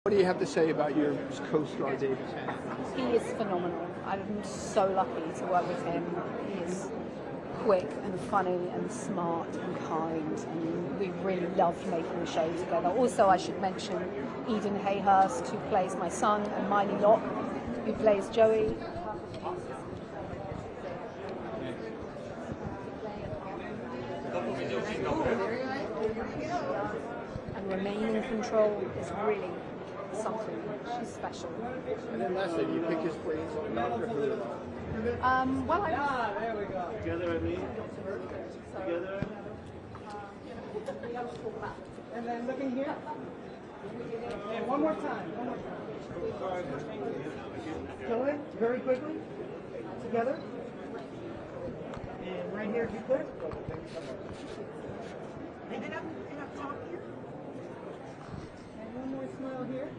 What do you have to say about your co-star, David? He is phenomenal. I'm so lucky to work with him. He is quick and funny and smart and kind, and we really loved making the show together. Also, I should mention Eden Hayhurst, who plays my son, and Miley Locke, who plays Joey. And remaining control is really something. She's special. And then lastly, do you pick his brains on Dr. Who? Well, There we go. Together with me. Together. And then looking here. And one more time. One more time. Go ahead, very quickly. Together. And right here, if you could. And up top here. And one more smile here.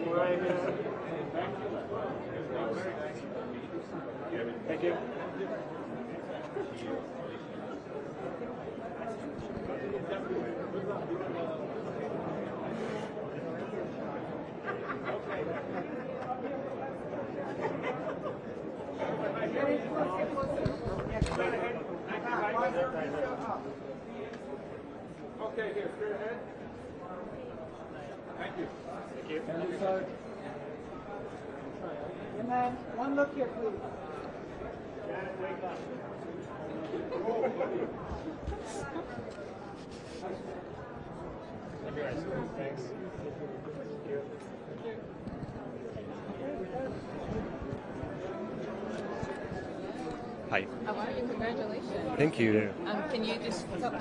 Right here. Thank you. Okay, here, straight ahead. Thank you. Thank you. And then one look here, please. Thanks. Hi. How are you? Congratulations. Thank you. Can you just tell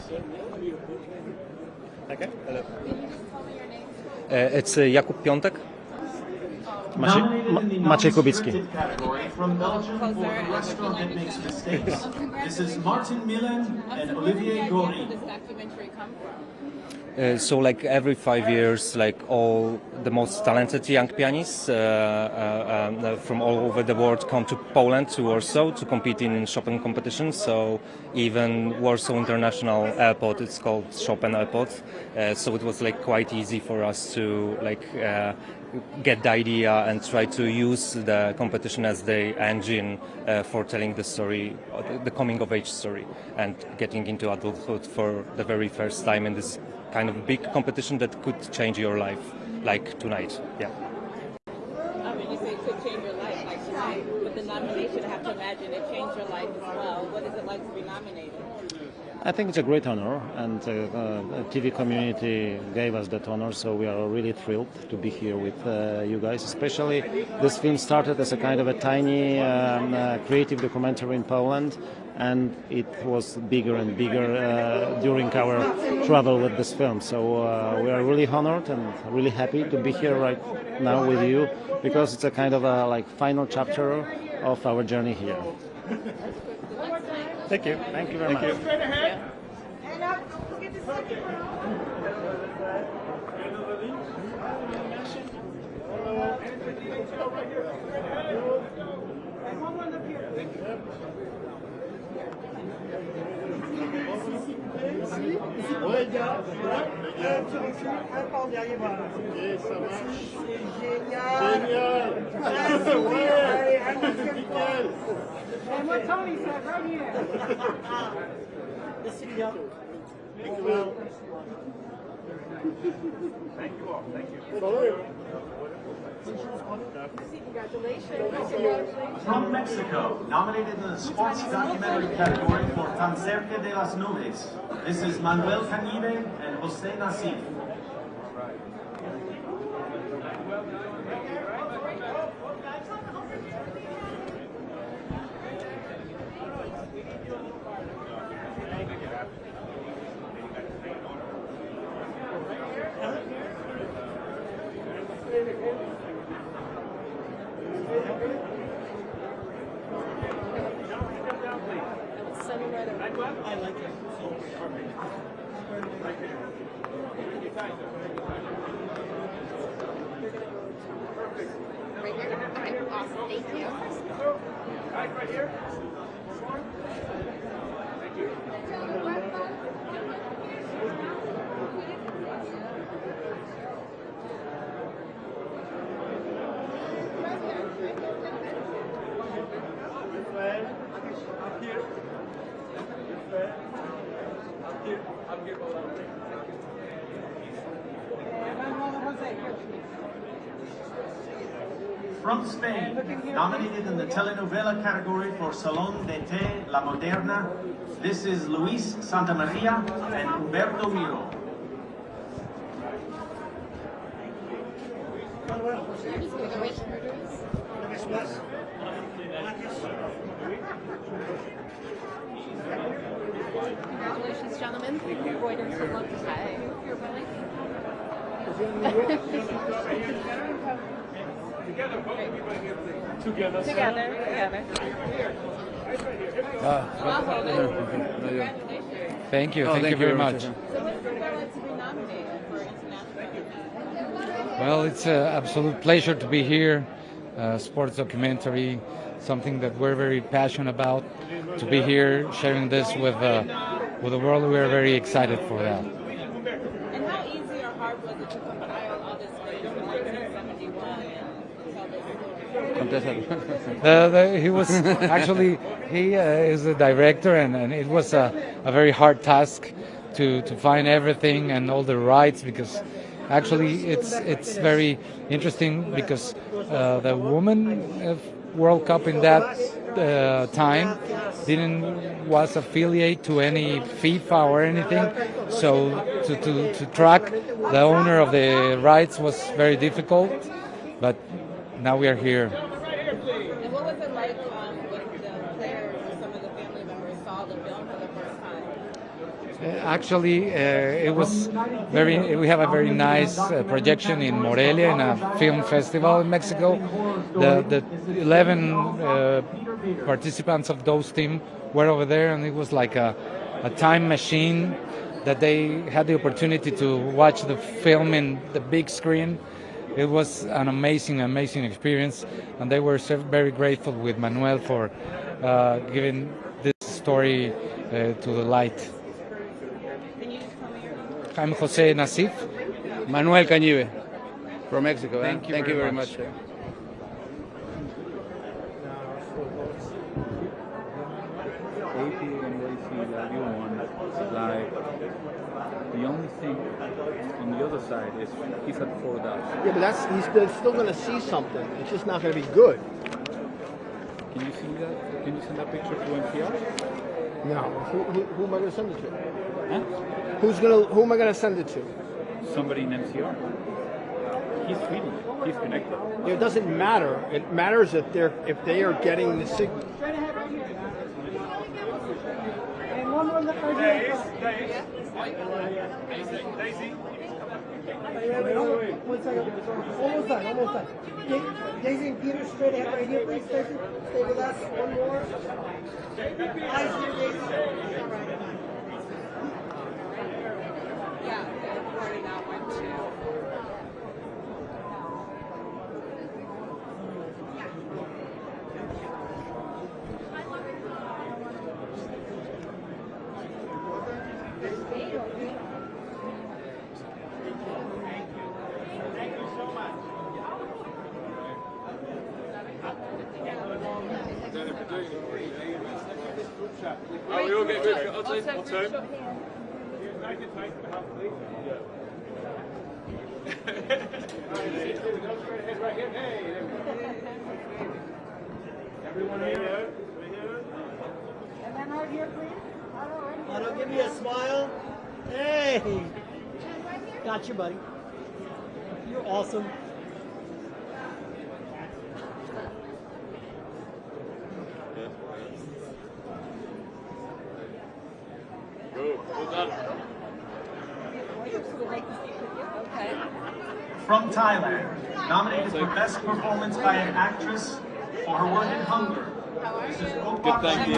Okay. Hello. Can you just tell me your name? It's Jakub Piątek. Maciej Kubicki. Category from Belgium for the restaurant that makes mistakes. This is Martin Millen and Olivier Gori. Where did this documentary come from? So like every 5 years, like all the most talented young pianists from all over the world come to Poland, to Warsaw, to compete in Chopin competitions. So even Warsaw International Airport, it's called Chopin Airport. So it was like quite easy for us to get the idea and try to use the competition as the engine for telling the story, the coming of age story, and getting into adulthood for the very first time in this kind of big competition that could change your life, like tonight. Yeah. I mean, you say it could change your life, like tonight, with the nomination, I have to imagine it changed your life as well. What is it like to be nominated? I think it's a great honor, and the TV community gave us that honor, so we are really thrilled to be here with you guys. Especially, this film started as a kind of a tiny creative documentary in Poland, and it was bigger and bigger during our travel with this film. So we are really honored and really happy to be here right now with you, because it's a kind of a like final chapter of our journey here. Thank you. Thank you very much. Straight ahead. And up. Don't forget the second row. And one more look here. Ouais, gars. Un pas derrière, voilà. Et ça marche. C'est génial. Génial. Merci. Ouais. Allez, un deuxième fois. Nickel. And what Tony said right here. Merci, les gars. Thank you all. Thank you all. Thank you. From Mexico, nominated in the sports documentary category for Tan cerca de las nubes. This is Manuel Cañive and Jose Nasif. I like it. Right here? All right, awesome. Thank you. Right here. Thank you. From Spain, nominated in the telenovela category for Salón de Té La Moderna, this is Luis Santamaria and Humberto Miro. Congratulations, gentlemen. Reuters would love to say you're willing. Together. Thank you. Thank you very much. So what does it feel like to be nominated for international? Well, it's an absolute pleasure to be here. Sports documentary, something that we're very passionate about. To be here sharing this with the world, we're very excited for that. And how easy or hard was it to compile all this footage from 1971 and tell this story? He was actually he is the director, and it was a very hard task to find everything and all the rights, because actually it's very interesting, because the Women World Cup in that time was affiliate to any FIFA or anything, so to track the owner of the rights was very difficult, but now we are here. And what was it like when the players or some of the family members saw the film for the first time? Actually, it was we have a very nice projection in Morelia, in a film festival in Mexico. The 11 participants of those team were over there, and it was like a time machine that they had the opportunity to watch the film in the big screen. It was an amazing experience, and they were very grateful with Manuel for giving this story to the light. I'm Jose Nasif. Manuel Cañive from Mexico. Thank you very much. The only thing on the other side is he's at 4 dollars. Yeah, but he's still going to see something. It's just not going to be good. Can you see that? Can you send that picture to NPR? No. Who am I going to send it to? Huh? Who am I going to send it to? Somebody in NCR. He's feeding it. He's connected. It doesn't matter. It matters if they are getting the signal. And one more look right here. Daisy. One second. Almost done. Daisy and Peter, straight ahead right here, please. Stay with us. One more. Eyes here, Daisy. Yeah, recording that one too. Oh, we all get good. I'll take one turn. Everyone here. And then right here, please. Otto, give me a smile. Hey. Got you, buddy. You're awesome. From Thailand, nominated for Best Performance by an Actress for her work in Hunger. This is Good, thank you.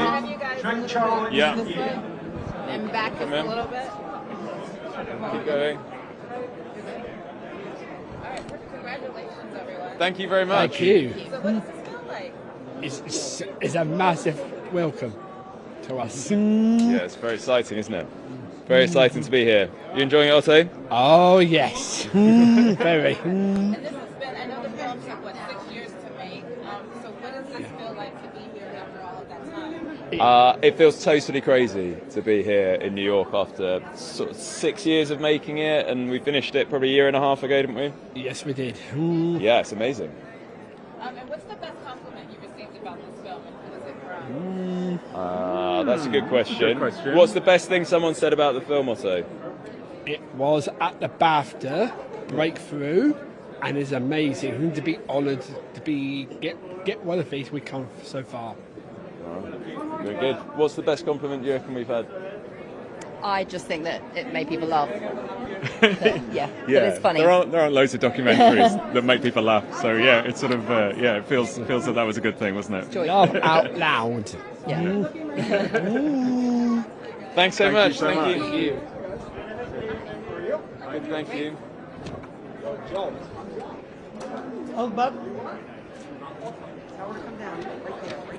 Drink Charo and Yeah. And back just a little bit. Keep going. Alright, congratulations everyone. Thank you very much. Thank you. So what does this feel like? It's a massive welcome to us. Yeah, it's very exciting, isn't it? Very exciting to be here. You enjoying it, Otto? Oh yes, very. And this has been, I know the film took, 6 years to make. So what does this feel like to be here after all of that time? It feels totally crazy to be here in New York after sort of 6 years of making it, and we finished it probably a year and a half ago, didn't we? Yes, we did. Yeah, it's amazing. And what's the best compliment you received about this film, and who was it from? That's a good question. What's the best thing someone said about the film, Otto? It was at the BAFTA breakthrough, and it's amazing. We need to be honoured to get one of these we've come so far. Very good. What's the best compliment you reckon we've had? I just think that it made people laugh. Yeah, but it's funny. There aren't loads of documentaries that make people laugh. So yeah, it's sort of it feels that was a good thing, wasn't it? Laugh out loud. Yeah. Thanks so much. Thank you. Thank you. Hugbug.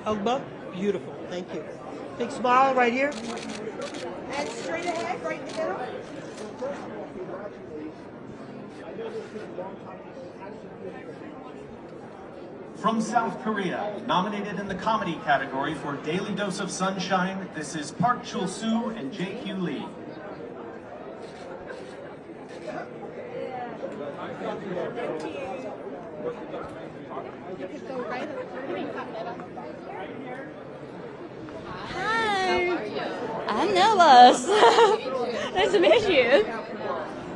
Hugbug. Beautiful. Thank you. Big smile right here. And straight ahead, right in the middle. From South Korea, nominated in the comedy category for Daily Dose of Sunshine, this is Park Chul-soo and JQ Lee. Hi. I'm nervous. Nice to meet you.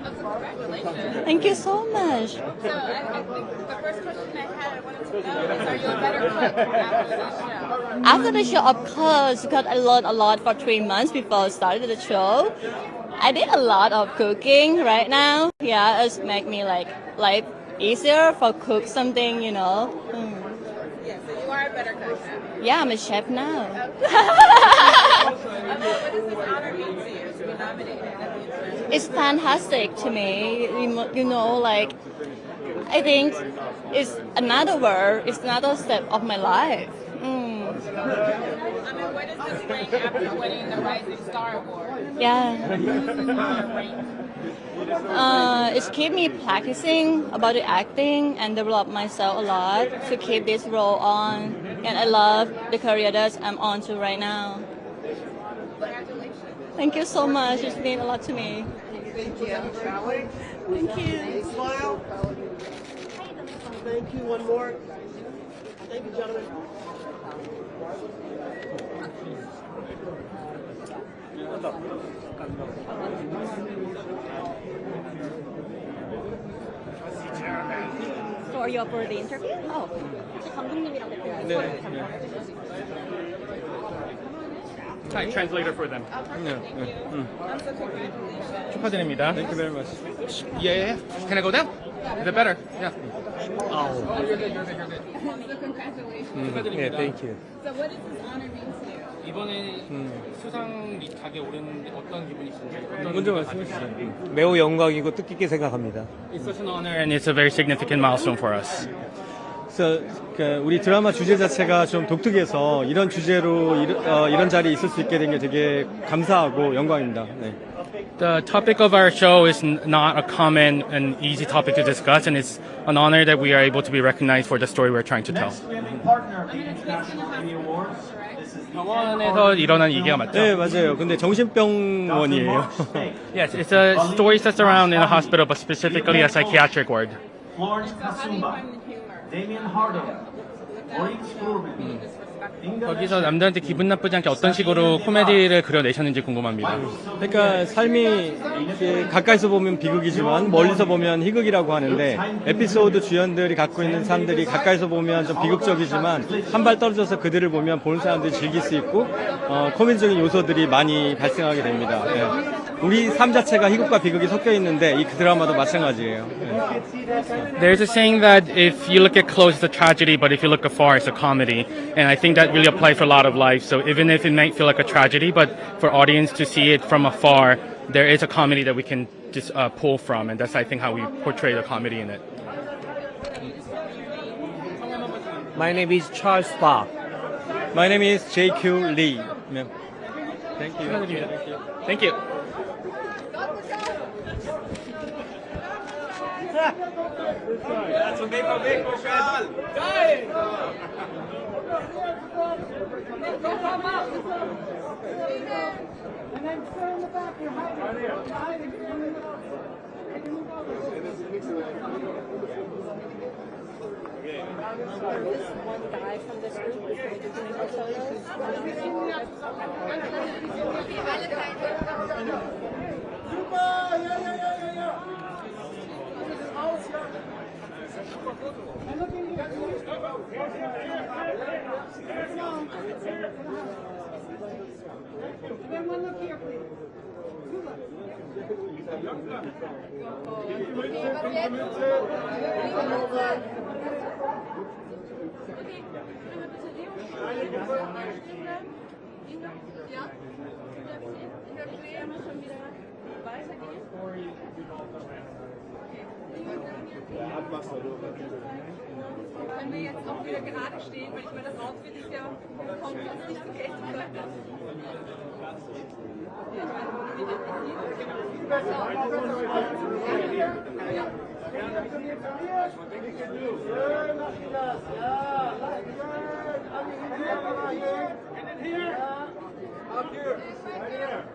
Congratulations. Thank you so much. So I think the first question I had, I wanted to know is, are you a better cook after the show? After the show, of course, because I learned a lot for 3 months before I started the show. I did a lot of cooking right now. Yeah, it's make me like life easier for cook something, you know. Yeah, so you are a better cook now. Yeah, I'm a chef now. What does this honor mean to you, to be nominated at the International? It's fantastic to me. You know, like, I think it's another word, it's another step of my life. I mean, where does this rank after winning the Rising Star Award? Yeah. It's keep me practicing about the acting and develop myself a lot to keep this role on. And I love the career that I'm on to right now. Congratulations. Thank you so much. It's meant a lot to me. Thank you. Thank you. Big smile. Thank you. One more. Thank you, gentlemen. For your birthday interview? Oh. 감독님이랑 Hi, translator for them. 축하드립니다. Thank you very much. Yeah. Can I go down? Is it better? Yeah. Oh. You're good. So congratulations. Yeah, thank you. So what does this honor mean to you? 이번에 수상 믹하게 오른 어떤 기분이신지. 먼저 말씀해 주세요. 매우 영광이고 뜻깊게 생각합니다. It's such an honor and it's a very significant milestone for us. 그래서 우리 드라마 주제 자체가 좀 독특해서 이런 주제로 이런 자리에 있을 수 있게 된 게 되게 감사하고 영광입니다. 네. The topic of our show is not a common and easy topic to discuss, and it's an honor that we are able to be recognized for the story we're trying to tell. 병원에서 일어난 얘기가 맞죠? 네, 맞아요. 근데 정신병원이에요. Yes, it's a story set around in a hospital, but specifically a psychiatric ward. Florence Kasumba, Damien Harding, Maurice Furman. 거기서 남들한테 기분 나쁘지 않게 어떤 식으로 코미디를 그려내셨는지 궁금합니다. 그러니까 삶이 이렇게 가까이서 보면 비극이지만 멀리서 보면 희극이라고 하는데 에피소드 주연들이 갖고 있는 삶들이 가까이서 보면 좀 비극적이지만 한 발 떨어져서 그들을 보면 보는 사람들이 즐길 수 있고 코미디적인 요소들이 많이 발생하게 됩니다. 네. 우리 삶 자체가 희극과 비극이 섞여 있는데 이 드라마도 마찬가지예요. 네. There's a saying that if you look at close, it's a tragedy, but if you look afar, it's a comedy. And I think that really applies for a lot of life. So even if it might feel like a tragedy, but for audience to see it from afar, there is a comedy that we can just pull from. And that's, I think, how we portray the comedy in it. My name is Charles Park. My name is JQ Lee. Yeah. Thank you. Thank you. That's okay for me, And then sir in the back here, hiding. this one guy from this group is going to be doing our solos. Then one look here, please. Two look. Können wir jetzt auch wieder gerade stehen, weil ich meine, das Outfit ist ja komplett nicht vergessen können.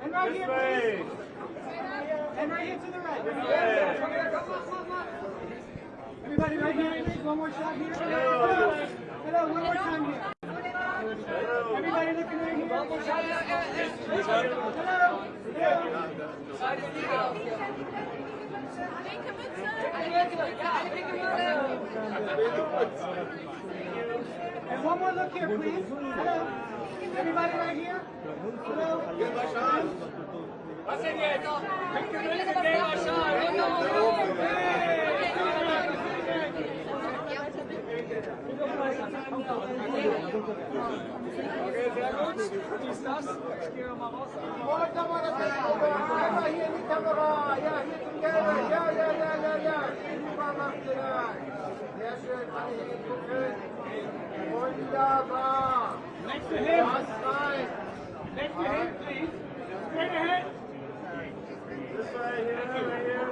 And right here, please. And right here to the right. Everybody right here, please. One more shot here. Hello. Hello, one more time here. Everybody looking right here. One more shot. Hello. And one more look here, please. Hello. Everybody right here. Hello. Was denn jetzt? Okay, sehr gut. Wie ist das? Ich gehe mal raus. Hier in die Kamera. Ja, hier zum Gelbe. Ja. Sehr schön. Alle hier gucken. Wunderbar. Next to him. Next to him, please. Straight ahead. This way, here.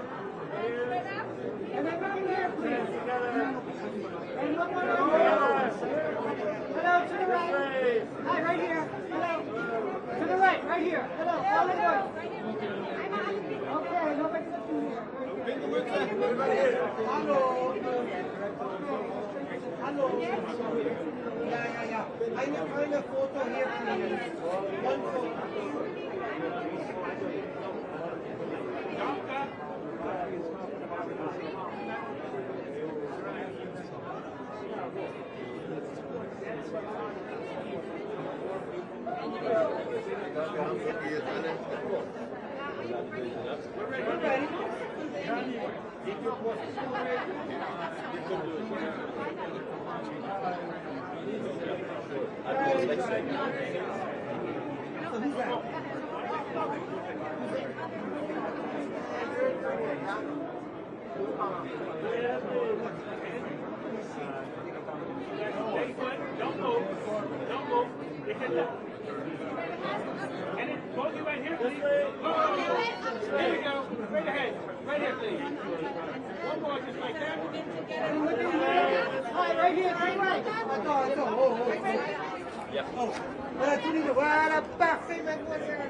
And then look in here, please. And look one over here. Hello, to the right. Hi, right here. Hello. To the right here. Hello, follow the okay, nobody looking here. Everybody here. Hello. Yeah. Eine Foto here, please. One photo. Don't move. And it goes you right here, please. There we go. Right ahead. Right here, please. One more, just like that. Right here, right. Voilà, parfait, mademoiselle.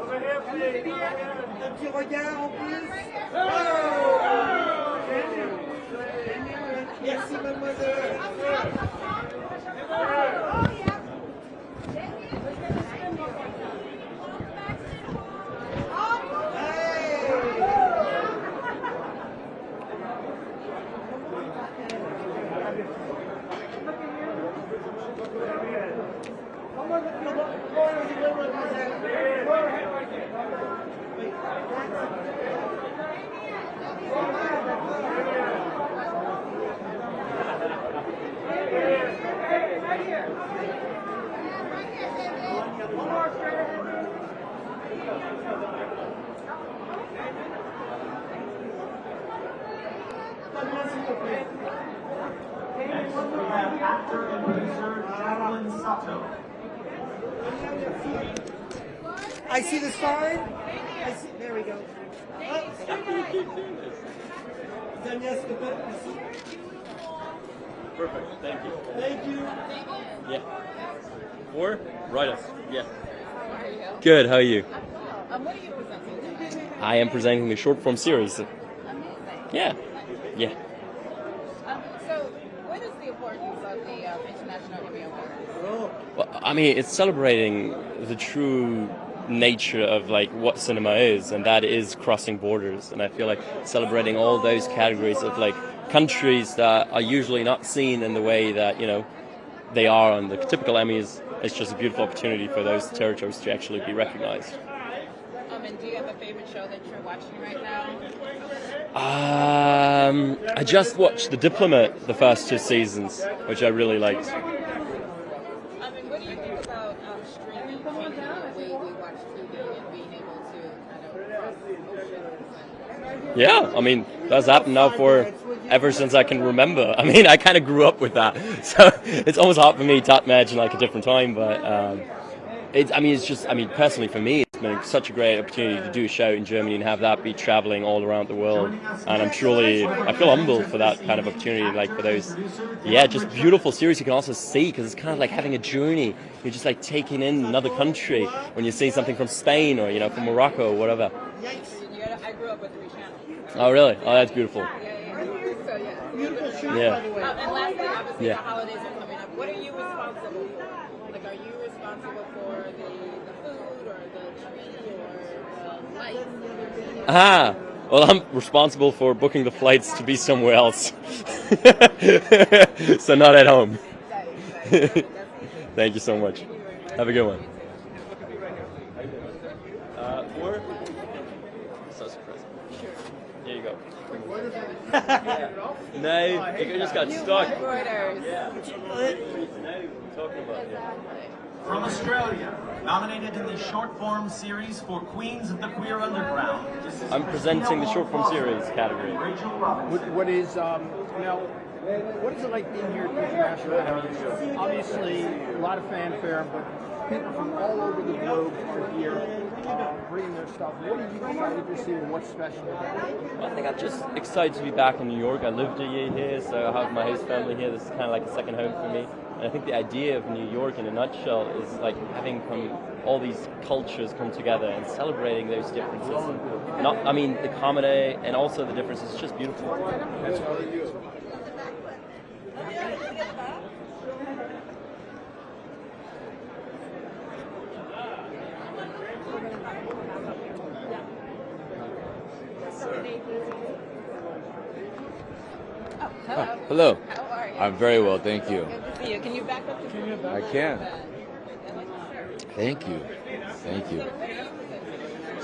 Over here, please. Un petit regard en plus. Merci, mademoiselle. Actor and producer Jacqueline Sato. I see the sign. There we go. Perfect. Thank you. Thank you. Yeah. Or write us. Yeah. Good. How are you? What are you presenting? I am presenting the short form series. Amazing. Yeah. So Well, I mean, it's celebrating the true nature of like what cinema is, and that is crossing borders. And I feel like celebrating all those categories of like countries that are usually not seen in the way that, you know, they are on the typical Emmys. It's just a beautiful opportunity for those territories to actually be recognized. And do you have a favorite show that you're watching right now? I just watched The Diplomat, the first 2 seasons, which I really liked. And what do you think about streaming, changing the way we watch TV and being able to kind of cross oceans? Yeah, I mean, that's happened now for ever since I can remember. I mean, I kind of grew up with that, so it's almost hard for me to imagine like a different time, but personally for me, it's been such a great opportunity to do a show in Germany and have that be traveling all around the world. And I feel humbled for that kind of opportunity, like for those, just beautiful series you can also see, because it's kind of like having a journey. You're just like taking in another country when you're seeing something from Spain or, you know, from Morocco or whatever. I grew up with 3 channels. Oh, really? Oh, that's beautiful. Beautiful show, Yeah. by the way. And lastly, obviously, Yeah. the holidays are coming up. What are you responsible for? Like, are you responsible for the food or the tree or the lights? Well, I'm responsible for booking the flights to be somewhere else. So not at home. Thank you so much. Have a good one. 4? So surprising. Here you go. No, you just got stuck. Yeah. Talking about From Australia, nominated in the short form series for Queens of the Queer Underground. I'm presenting the short form series category. What is now? What is it like being here at the International Emmys? Obviously, a lot of fanfare, but people from all over the globe are here bringing their stuff. What are you excited to see, and what's special about it? I think I'm just excited to be back in New York. I lived a year here, so I have my host family here. This is kind of like a second home for me. And I think the idea of New York in a nutshell is like having all these cultures come together and celebrating those differences. And the comedy and also the differences is just beautiful. That's all you. Hello. How are you? I'm very well, thank you. Good to see you. Can you back up to I can. Thank you. Thank you.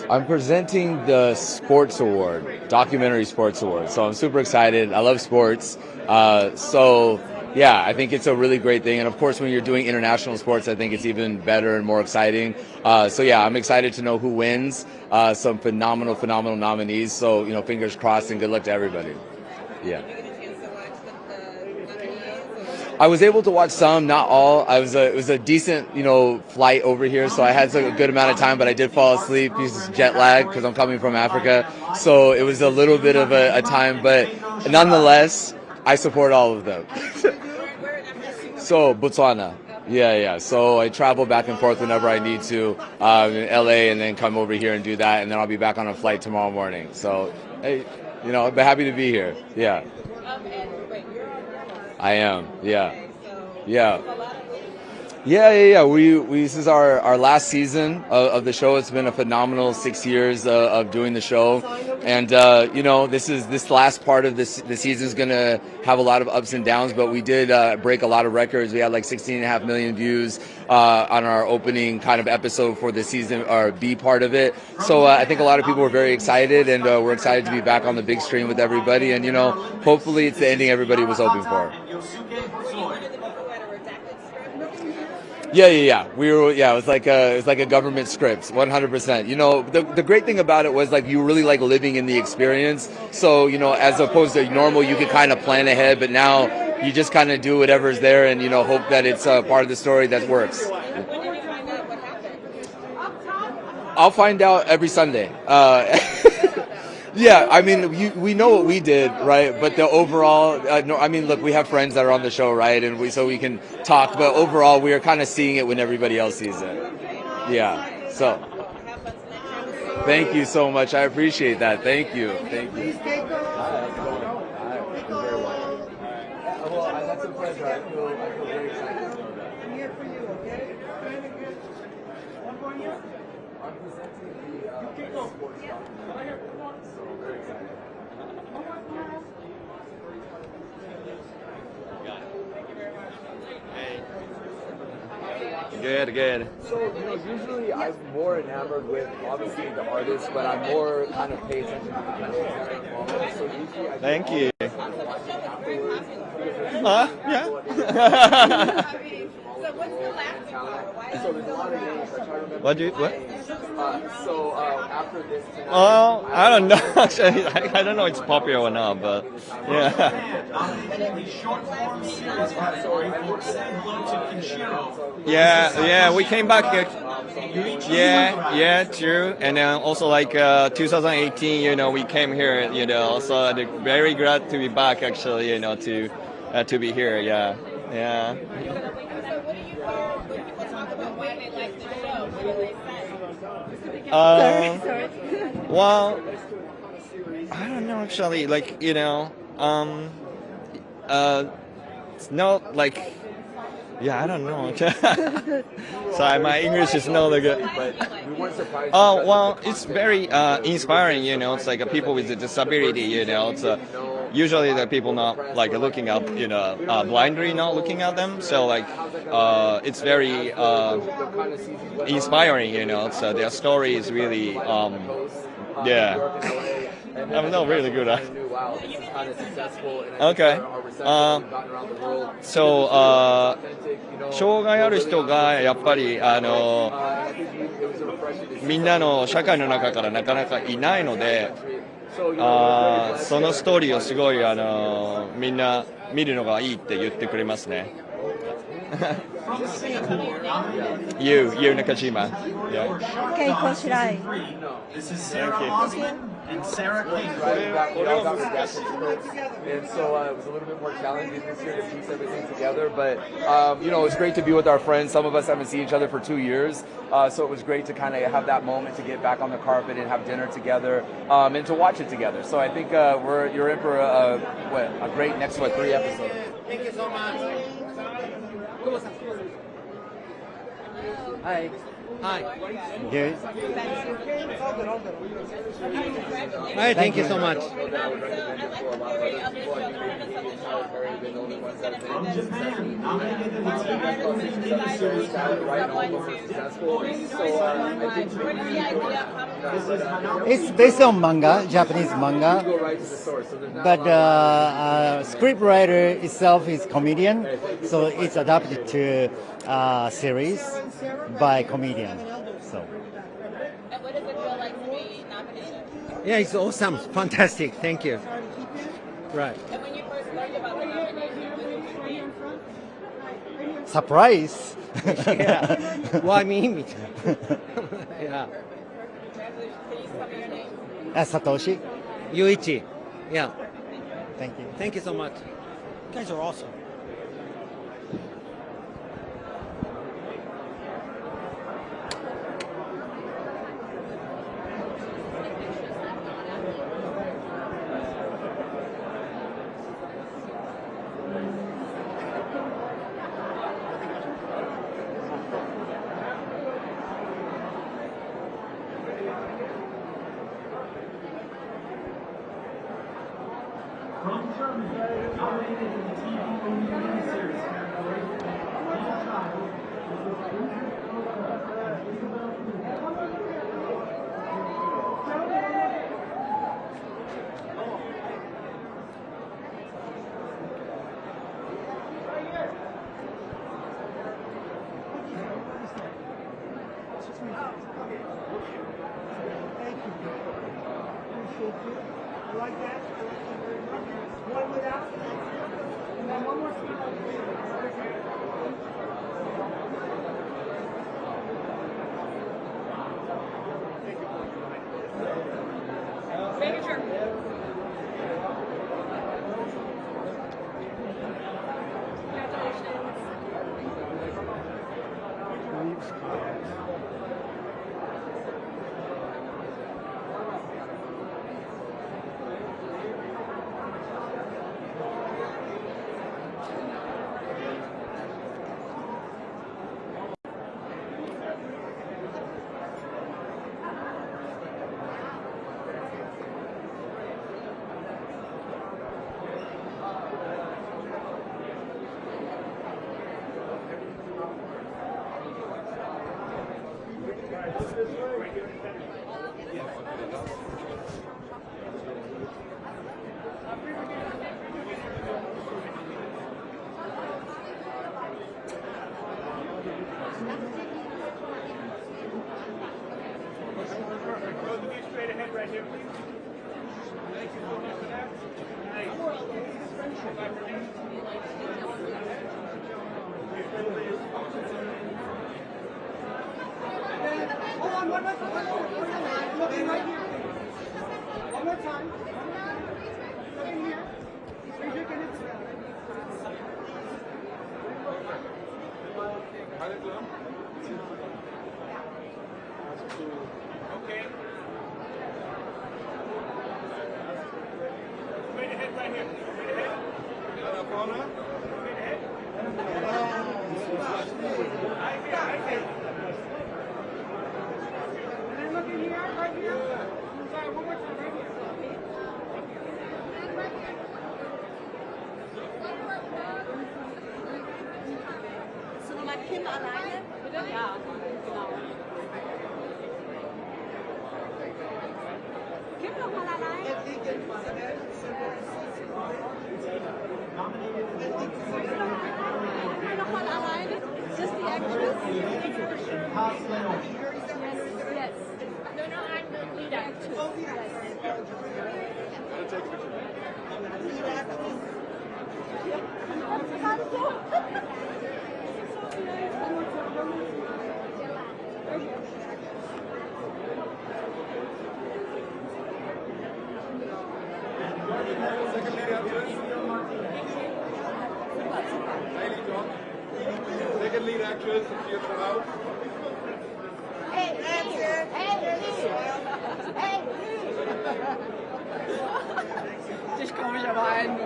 I'm presenting the Sports Award, Documentary Sports Award. So I'm super excited. I love sports. I think it's a really great thing. And of course, when you're doing international sports, I think it's even better and more exciting. I'm excited to know who wins. Some phenomenal nominees. So, fingers crossed and good luck to everybody. Yeah. I was able to watch some, not all. It was a decent, flight over here, so I had a good amount of time, but I did fall asleep due to jet lag because I'm coming from Africa. So it was a little bit of a time, but nonetheless, I support all of them. So Botswana. Yeah. So I travel back and forth whenever I need to in LA, and then come over here and do that, and then I'll be back on a flight tomorrow morning. So, hey, I'm happy to be here. Yeah. I am. Yeah. This is our last season of the show. It's been a phenomenal 6 years of doing the show, and this last part of the season is going to have a lot of ups and downs. But we did break a lot of records. We had like 16.5 million views on our opening kind of episode for the season, or B part of it. So I think a lot of people were very excited, and we're excited to be back on the big screen with everybody. And hopefully it's the ending everybody was hoping for. Yeah. It was like a government script, 100%. The great thing about it was like you really like living in the experience. So, as opposed to normal, you could kind of plan ahead, but now you just kind of do whatever's there and, hope that it's part of the story that works. I'll find out every Sunday. Yeah, we know what we did, right? But the overall, look, we have friends that are on the show, right? And so we can talk. But overall, we are kind of seeing it when everybody else sees it. Yeah. So, thank you so much. I appreciate that. Thank you. Thank you. Well, that's a pleasure. I feel very excited to know that. here for you, okay? One more here. I'm presenting the sports documentary. Right here. So very excited. Good. So, usually I'm more enamored with obviously the artist, but I'm more kind of pay attention to the moment. So usually I Thank you. kind of watch it afterwards. Yeah. So what's the last part? So there's a lot of names. I try to remember. What? After this tonight. Oh, I don't know. Actually, I don't know if it's popular or not, but yeah. Yeah, we came back. Yeah, true. And then also like 2018, we came here, so I'm very glad to be back actually, to be here. Yeah. So what do you hear when people talk about why they like the show? What do they say? Sorry. Well, I don't know actually. Like it's not like. Yeah, I don't know. Sorry, my English is not that good. But we weren't surprised. Oh, well, it's very inspiring, It's like people with a disability, It's usually the people not like looking up, blindly not looking at them. So like, it's very inspiring, So their story is really, yeah. I'm not really good at. Okay. So, 障害ある人がやっぱりみんなの社会の中からなかなかいないので、そのストーリーをすごいみんな見るのがいいって言ってくれますね。You Nakajima. Yeah. Keiko Shirai. This is Sarah Osman and Sarah King. And so it was a little bit more challenging this year to piece everything together. But, it's great to be with our friends. Some of us haven't seen each other for 2 years. So it was great to kind of have that moment to get back on the carpet and have dinner together and to watch it together. So I think you're in for a great next 3 episodes. Thank you so much. Hi. Good. Hi, thank you so much. It's based on manga, Japanese manga, but scriptwriter itself is comedian, so it's adapted to series by comedian. So. And what does it feel like to be nominated? Yeah, it's awesome, fantastic. Thank you. Right. And when you first learned about the nomination, what did you think? Surprise. Yeah. Why me? Yeah. Can you tell me your name? Satoshi. Yuichi. Yeah. Thank you. Thank you so much. You guys are awesome. From Germany, nominated in the TV movie series category, I like that. One without, and then one more. One more time. Look in here. Raise your hand. Okay. Straight ahead right here. Straight ahead. Alfombra. Straight ahead. Right here, right here. And then look in here, right here. Sorry, one more time, right here. Sono mal Kim alleine? Bitte? Ja, genau. Kim noch mal alleine? Noch mal alleine? Just the actress? Yes. No, I'm the lead actress. Second lead actress, Sophia Ferrao. Hey, hey, hey, Dich komme ich aber ein.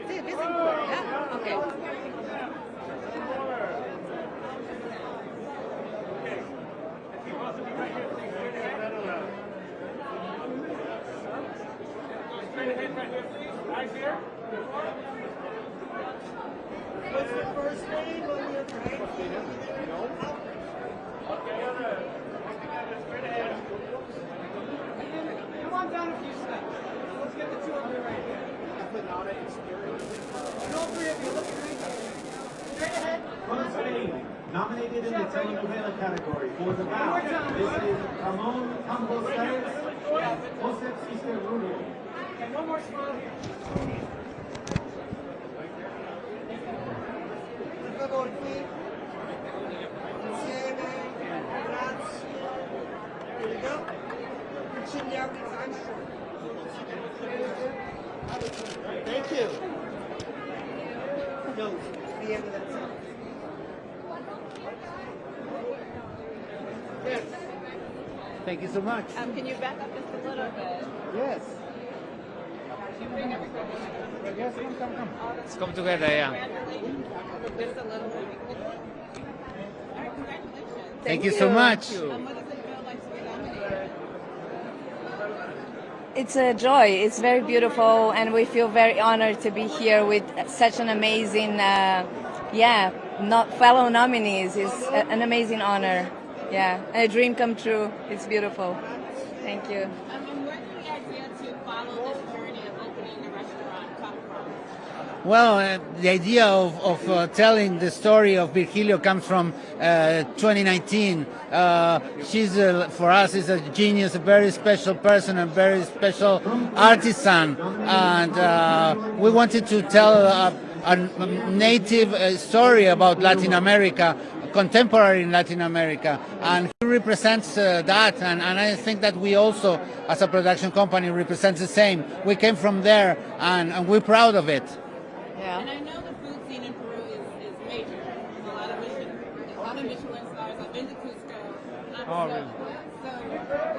Wir sind cool, ja? Okay. Straight ahead right here, please. Right here. What's the first name on your drink? Okay, straight ahead. Come on down a few steps. Let's get the two of you right here. And all three of you, look straight ahead. From Spain, nominated in the telenovela category for the vow. This is Ramon Campos and José Cicerrudo. And one more smile here. Per favore, qui. Insieme. Grazie. Here we go. Chin down, because I'm short. Thank you. No. The end of that sentence. Yes. Thank you so much. Can you back up just a little bit? Yes. Yes, come. Let's come together, yeah. Just a little bit. Thank you so much. What does it feel like to be nominated? It's a joy. It's very beautiful, and we feel very honored to be here with such an amazing, fellow nominees. It's an amazing honor. Yeah, and a dream come true. It's beautiful. Thank you. And where did the idea to follow this journey of opening the restaurant come from? Well, the idea of telling the story of Virgilio comes from 2019. She's, for us, is a genius, a very special person, a very special artisan. And we wanted to tell a native story about Latin America, contemporary in Latin America. And he represents that. And I think that we also, as a production company, represent the same. We came from there, and we're proud of it. Yeah. And I know the food scene in Peru is major. There's a lot of Michelin stars. I've been to Cusco. Oh, really? So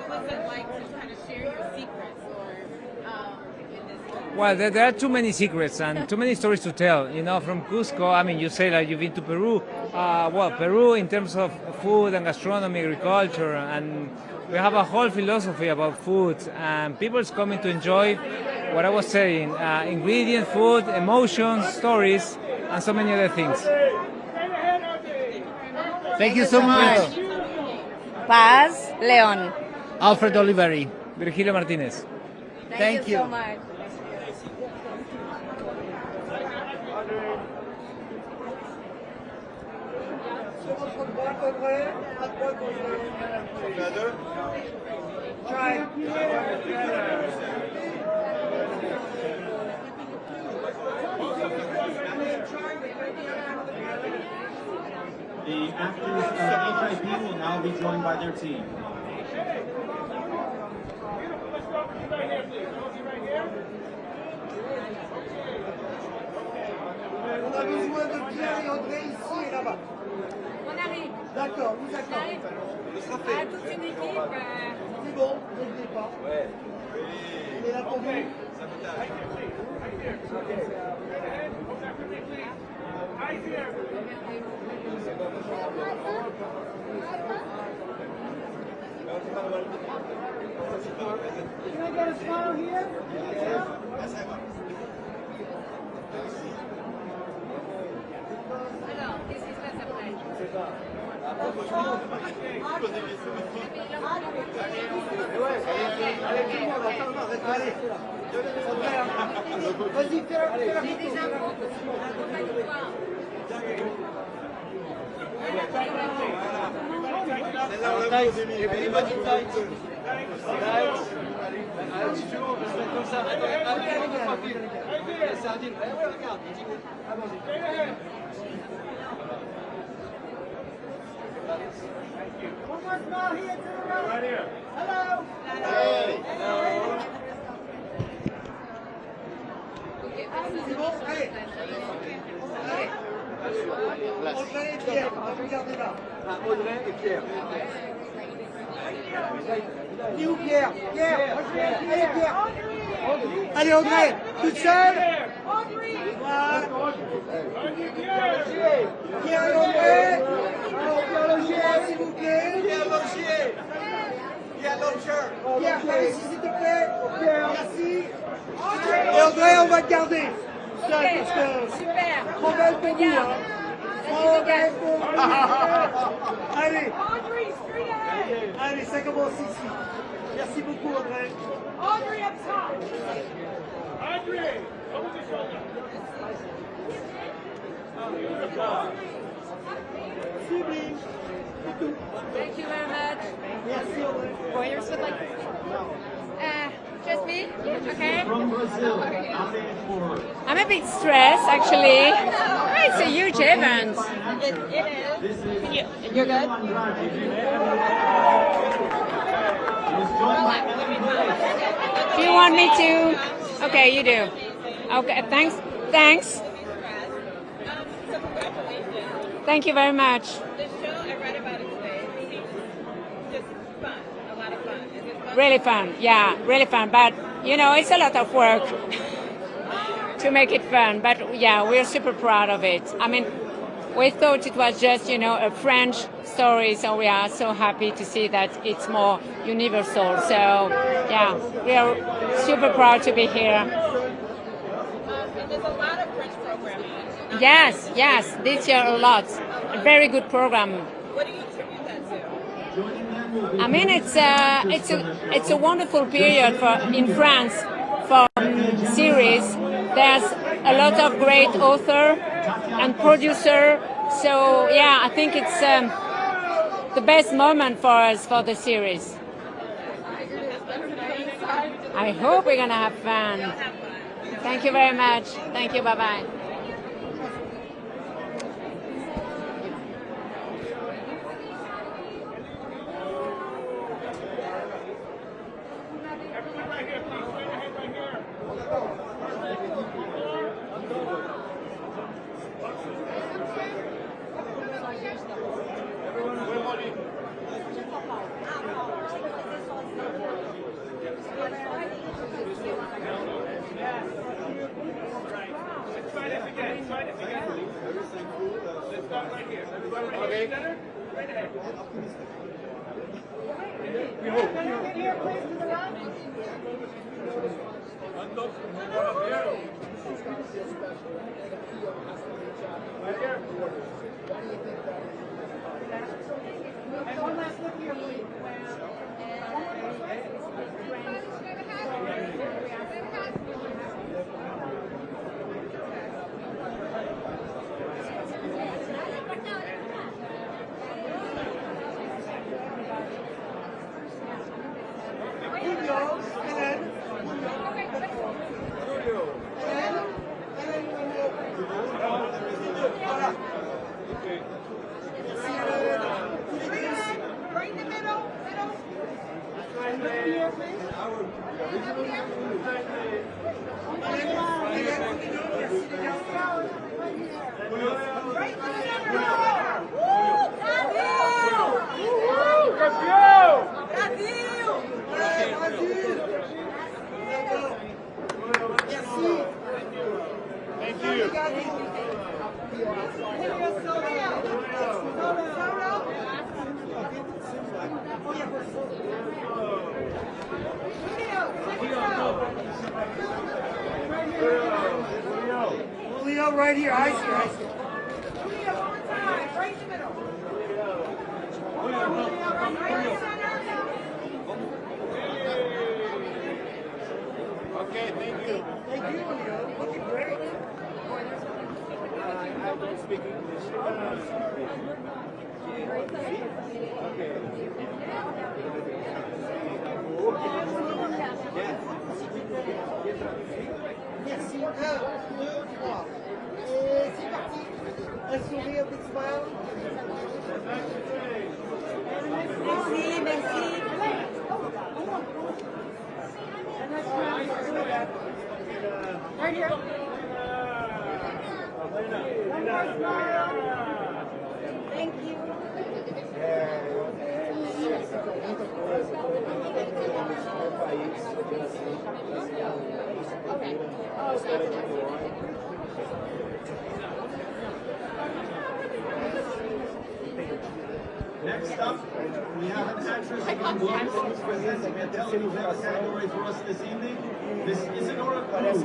what was it like to kind of share your secrets in this film? Well, there are too many secrets and too many stories to tell. You know, from Cusco, I mean, you say that you've been to Peru. Peru in terms of food and gastronomy, agriculture, and we have a whole philosophy about food, and people's coming to enjoy what I was saying, ingredient, food, emotions, stories, and so many other things. Thank you so much. Paz Leon. Alfred Oliveri. Virgilio Martinez. Thank you so much. The actors of HIP will now be joined by their team. On a besoin de Pierre et André ici et là-bas. On arrive. D'accord, nous On attendons. arrive. Ce sera À fait. toute une équipe. C'est bon, ne le pas. Ouais. On est là pour vous. Can I get a smile here? Alors, qu'est-ce qui se passe après? Vas-y, fais la J'ai des infos. Accompagne-toi. One more smile here to the right. Right here. Hello. C'est bon, allez. Audrey et Pierre, regardez là. Audrey et Pierre. Il est où Pierre? Pierre. Allez Pierre. Allez Audrey, toute seule. Voilà. Pierre et Audrey. Alors Pierre Logier, s'il vous plaît. Pierre Logier. Pierre Logier. Pierre, par ici s'il te plaît. Pierre, merci. Et Audrey, on va te garder. Ça, parce que Super. trop belle pour vous, hein. Trop belle pour vous. Allez. Allez, ça commence ici. Merci beaucoup, Audrey. Audrey up top. Andre, over the shoulder. Sublime. Thank you very much. Merci, Audrey. Warriors would like. Just me? Okay. From Brazil, Ave for I'm a bit stressed, actually. It's a huge event. This is You're good? Do you want me to? Okay, you do. Okay, thanks. Thanks. Thank you very much. This show, I read about it today. It seems just fun, a lot of fun. Is it fun? Really fun, yeah, really fun. But, you know, it's a lot of work to make it fun. But, yeah, we're super proud of it. I mean, we thought it was just, you know, a French story, so we are so happy to see that it's more universal. So, yeah, we are super proud to be here. And there's a lot of French programming. Yes, yes, this year a lot. A very good program. What do you attribute that to? I mean, it's a wonderful period in France for series. There's a lot of great author and producer. So yeah, I think it's the best moment for us for the series. I hope we're gonna have fun. Thank you very much. Thank you. Bye bye. And one last look here, please. Right in the middle. Thank you. Julio, right here. I see. Julio, one more time. Right in the middle. Okay, thank you. Thank you, Julio. Looking great. I don't speak English. Merci. Un, deux, trois. Et c'est parti. Un sourire, big smile. Merci, merci. Right here. Thank you. Next up, we have an actress from London who's presenting a telenovela category for us this evening. This is Isadora Cruz.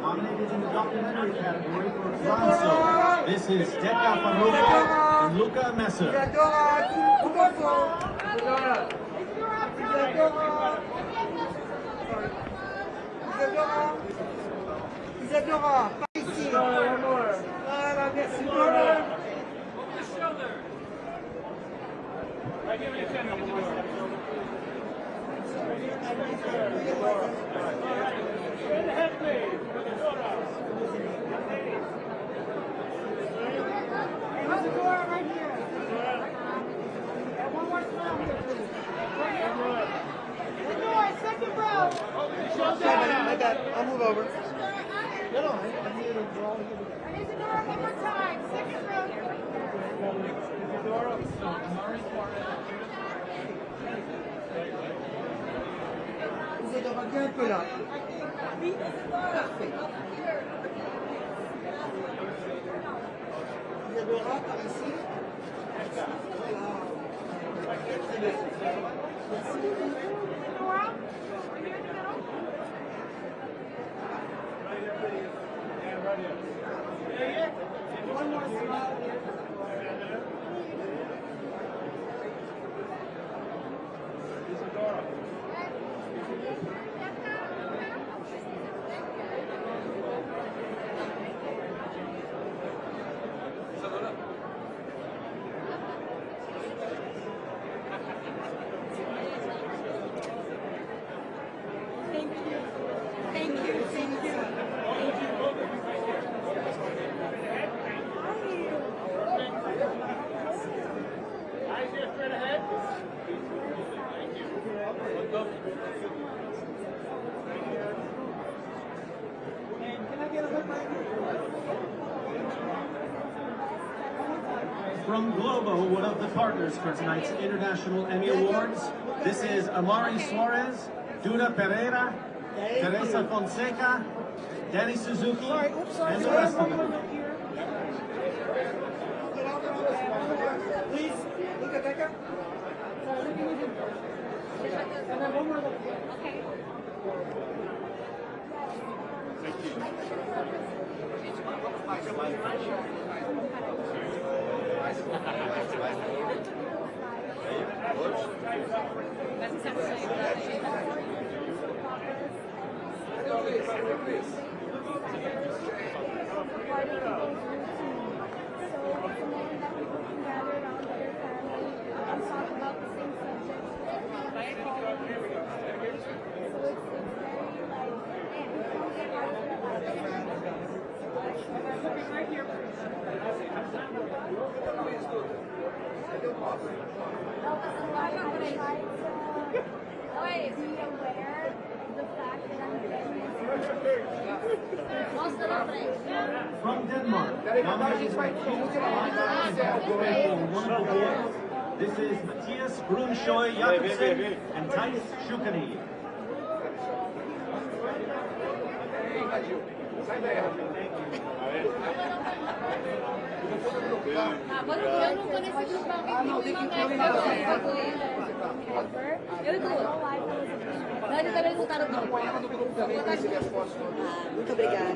Nominated in the documentary category for Franzo. This is Decca Farrugia and Luca Messer. Isadora, par ici. Voilà, merci. Isadora, right here. And one more smile here, please. Right here. Isadora, second row. My bad. I'll move over. No, I'm here to draw. Isadora, one more time. Second row. Isadora. Isadora, viens un peu là. Parfait. Isadora, par ici. One more smile. Thank you. Thank you. Thank you. From Globo, one of the partners for tonight's International Emmy Awards, this is Amari Suarez, Duna Pereira, Teresa Fonseca, Danny Suzuki, and the rest of them. Please, look at Becca. And then one more look. Okay. From Denmark, nominated for one award. This is Matthias Brunschoy Jakobsen and Thijs Schukkeni. Muito obrigada.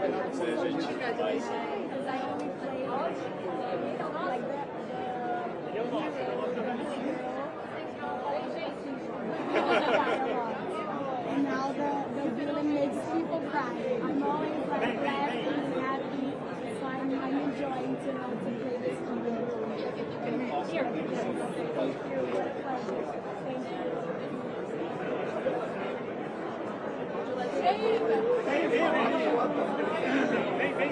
And now the villain makes people cry. I'm always like laughing and happy, so I'm enjoying to play this game. Here. Thank you. What a pleasure. Thank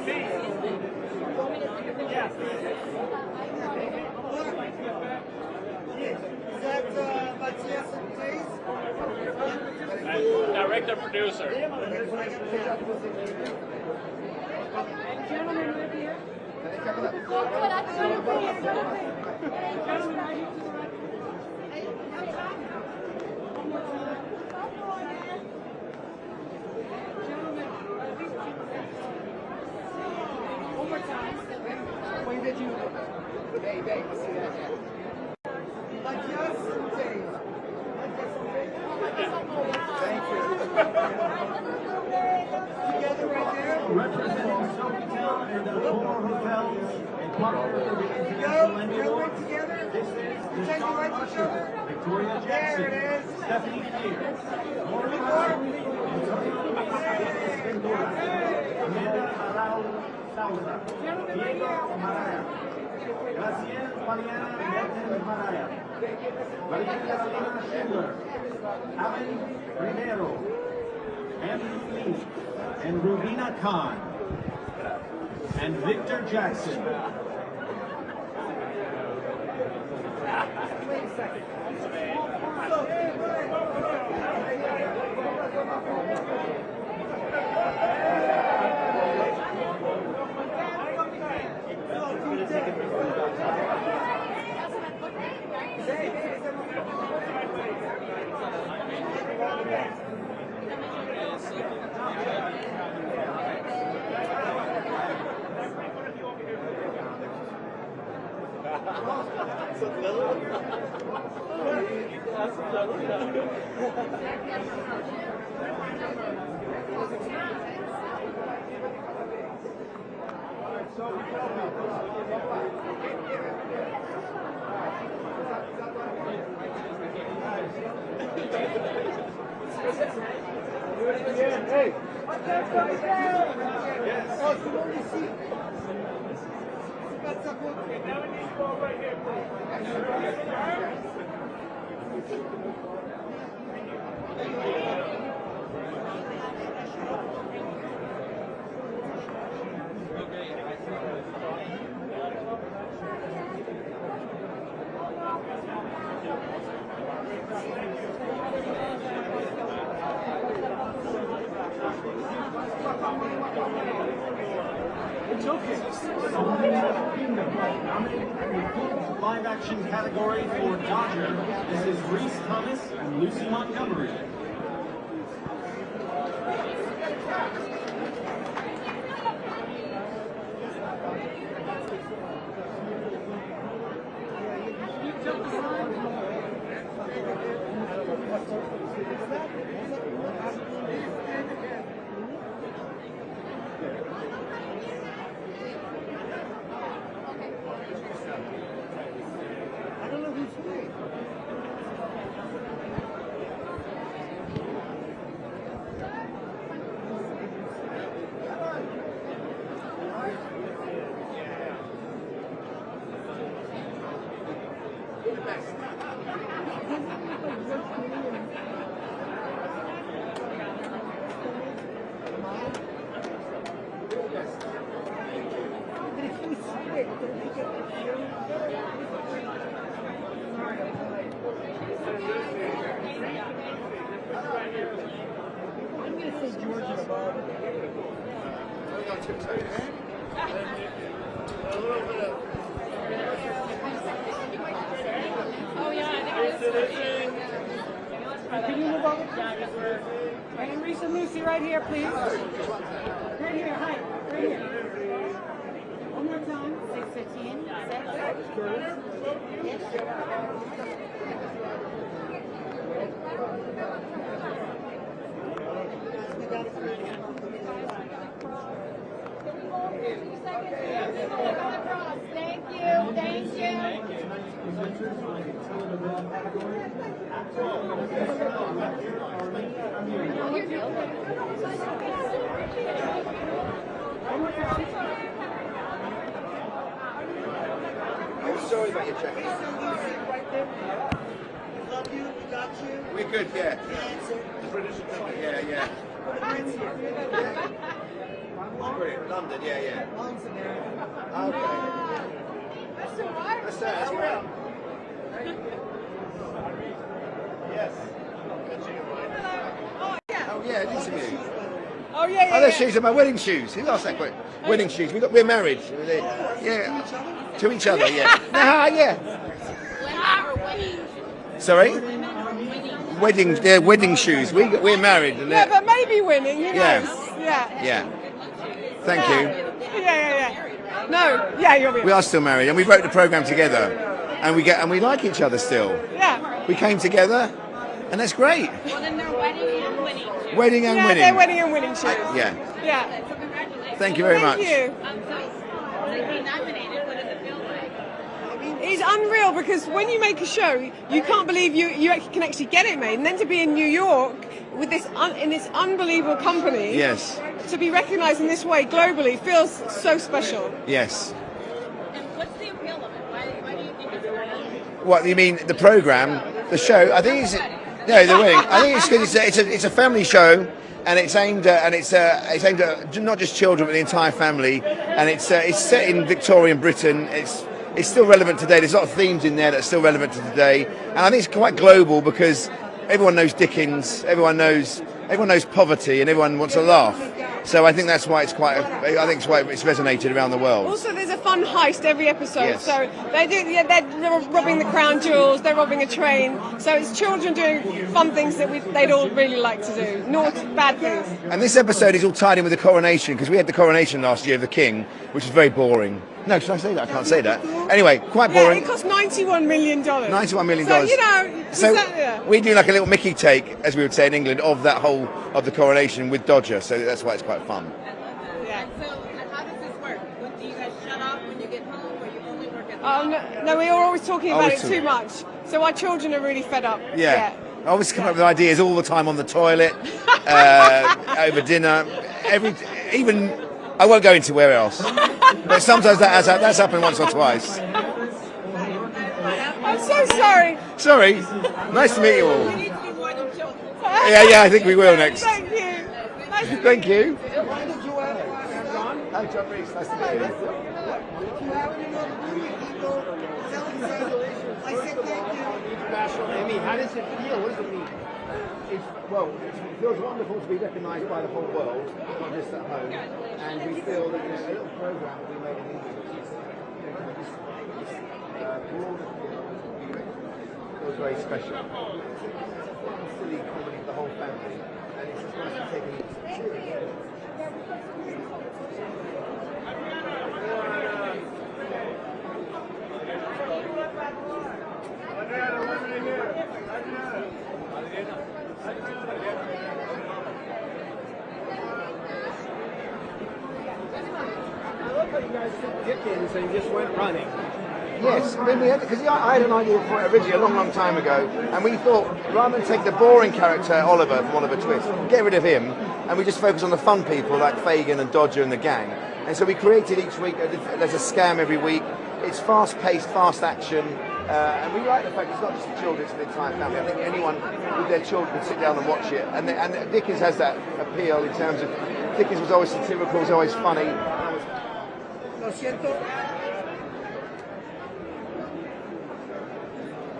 Is that Matthias Director, producer. Gentlemen, right here. One more time. When did you? Hey, let's see that again. Matthias Thank you. Together right there. Representing Sofitel and the four hotels and partners of the International Emmy Awards, this is the star usher, Victoria Jackson, Stephanie Keir, Maureen Martin, Antonio Ventura, Amanda Arau Sauza, Diego Maraya, Graciela Mariana Mertens Maraya, Maria Carolina Schindler, Alan Rivero, Anthony Lee, and Rubina Khan, and Victor Jackson. Wait a second. Hey! Yes. Oh, you want to see? That's a good thing. Now we need to go right here, Live action category for Dodger. This is Reese Thomas and Lucy Montgomery. Can you move over? And Reese and Lucy right here, please. Right here, hi. Right here. One more time. 6:15. 6. Thank you. Thank you. I'm sorry about your check. Love you, we got you. We're good, yeah. Yeah, yeah. Brilliant. London, yeah, yeah. Okay. That's all right. That's right. Yes. Oh yeah, an interview. Oh yeah, yeah. Oh, those shoes are my wedding shoes. Who asked that question? Wedding shoes. We're married. Yeah. To each other, yeah. Nah, yeah. Sorry? Wedding shoes. We're married. Yeah, but maybe winning, who knows? Yeah. Yeah. Thank you. Yeah. No, yeah, you'll be. We are still married, and we wrote the program together, and we like each other still. Yeah. We came together, and that's great. Well, then they're wedding and winning. Wedding and winning. They're wedding and winning shoes. Yeah. Yeah. So congratulations. Thank you very much. Thank you. To be nominated, what does it feel like? It's unreal because when you make a show, you can't believe you can actually get it made, and then to be in New York with this in this unbelievable company, Yes. to be recognised in this way globally feels so special. Yes. And what's the appeal of it? Why do you think it's worth? What you mean? The program, the show? I think it's the wedding. I think it's because it's a family show, and it's aimed at not just children but the entire family, and it's set in Victorian Britain. It's still relevant today. There's a lot of themes in there that are still relevant to today, and I think it's quite global because everyone knows Dickens, everyone knows poverty, and everyone wants to laugh. So I think that's why it's resonated around the world. Also, there's a fun heist every episode. Yes. So they're robbing the crown jewels, they're robbing a train. So it's children doing fun things that they'd all really like to do, not bad things. And this episode is all tied in with the coronation because we had the coronation last year of the King, which was very boring. No, should I say that? I can't say that. Anyway, quite boring. Yeah, it cost $91 million. $91 million. So, we do like a little Mickey take, as we would say in England, of the coronation with Dodger. So that's why it's quite fun. Yeah. So how does this work? Do you guys shut off when you get home, or you only work at home? No, we are always talking about Always it too much. So our children are really fed up. Yeah. I always come up with ideas all the time on the toilet, over dinner, even. I won't go into where else, but sometimes that's happened once or twice. I'm so sorry. Sorry. Nice to meet you all. Yeah, I think we will next. Thank you. Thank you. Hi, John Reese. Nice to meet you. International Emmy. How does it feel? What does it mean? it feels wonderful to be recognised by the whole world, not just at home. And we feel that this little programme that we made in England, which is broad feels very special. It's silly comedy for the whole family, and it's just nice to take it seriously. Dickens and just went running. Yes, because I had an idea for it originally a long time ago, and we thought rather than take the boring character Oliver from Oliver Twist, get rid of him, and we just focus on the fun people like Fagin and Dodger and the gang. And so we created each week. There's a scam every week. It's fast-paced, fast action, and we like the fact it's not just the children; it's the entire family. I think anyone with their children can sit down and watch it. And Dickens has that appeal in terms of Dickens was always satirical, was always funny. Lo siento.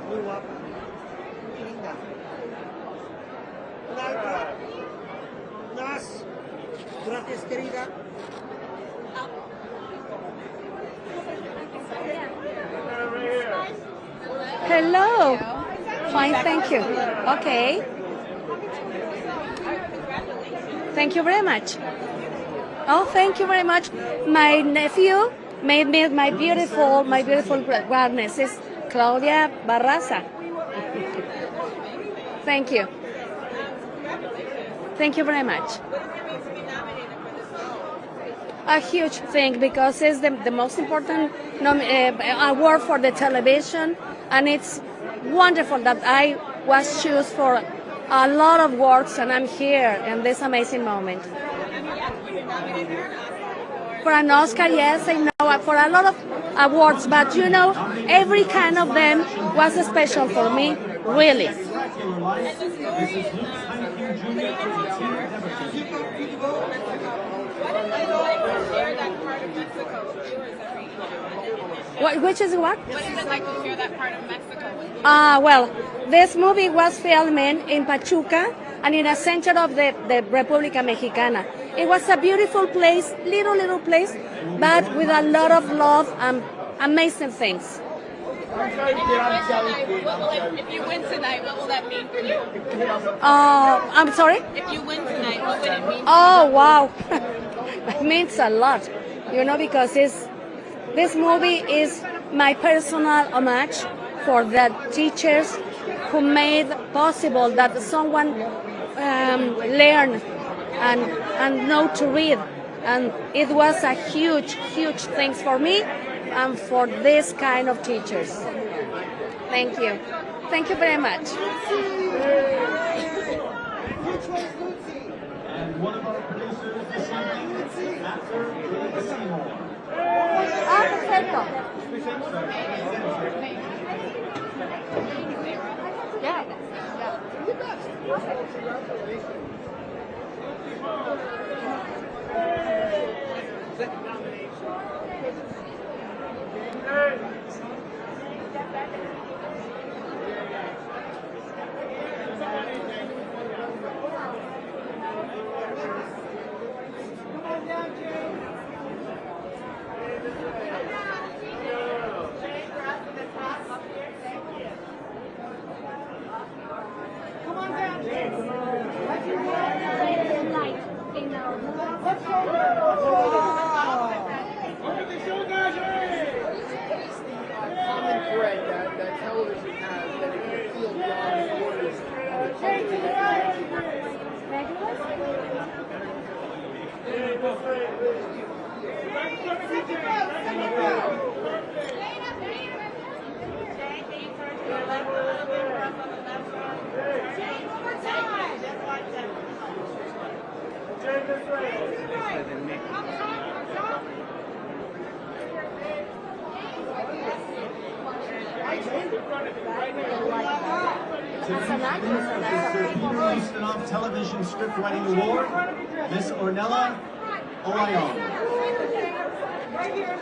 Muy guapa. Muy linda. Una más. Gracias, querida. Hello. Fine, thank you. Okay. Thank you very much. Oh, thank you very much. My nephew made me my beautiful awareness is Claudia Barraza. Thank you. Thank you very much. A huge thing because it's the most important award for the television, and it's wonderful that I was chosen for a lot of awards, and I'm here in this amazing moment. For an Oscar, yes, I know, for a lot of awards, but you know, every kind of them was special for me, really. Which is what? What is it like to share that part of Mexico? Well, this movie was filmed in Pachuca and in the center of the República Mexicana. It was a beautiful place, little place, but with a lot of love and amazing things. If you win tonight, what will that mean for you? I'm sorry? If you win tonight, what would it mean? Oh, wow. It means a lot, you know, because this movie is my personal homage for the teachers who made possible that someone learn and know to read. And it was a huge thing for me and for this kind of teachers. Thank you. Thank you very much. And one of our producers this evening, actor Seymour. Perfecto. Yeah. Common thread that television has, that it can feel beyond the borders of the country that Spin-off Television Script Writing Award, Miss Ornella Olayon. Right here.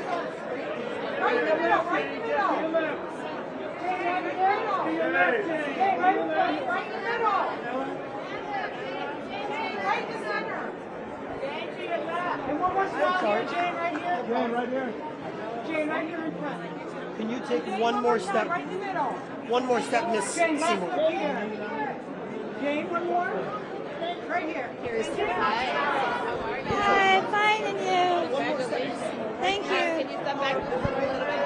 Jane, right here. Jane, right here in front. Can you take one more step? Right in the middle. One more step, Miss Jane, Seymour. right here. Jane, one more. Right here. Here's Hi, how are you? Hi, fine, and you? Thank you. Can you step back a little bit?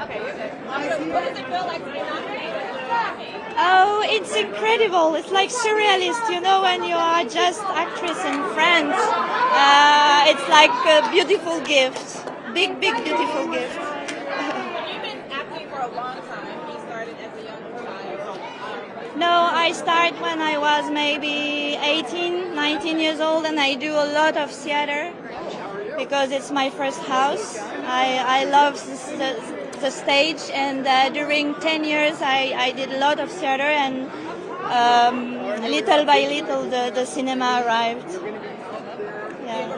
Okay, you're good. What does it feel like to be nominated? Oh, it's incredible. It's like surrealist, you know, when you are just actress and friends. It's like a beautiful gift. Big, beautiful gift. You've been acting for a long time. You started as a young child. No, I started when I was maybe 18, 19 years old, and I do a lot of theater because it's my first house. I love the stage, and during 10 years I did a lot of theater, and little by little the cinema arrived. Yeah.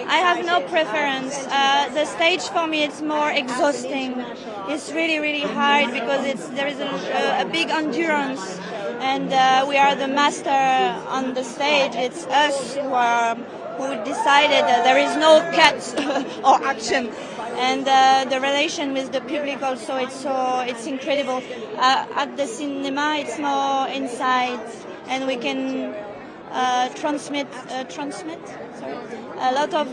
I have no preference. The stage for me it's more exhausting. It's really hard because there is a big endurance, and we are the master on the stage. It's us who decided that there is no cut or action, and the relation with the public also it's incredible. At the cinema it's more inside, and we can transmit a lot of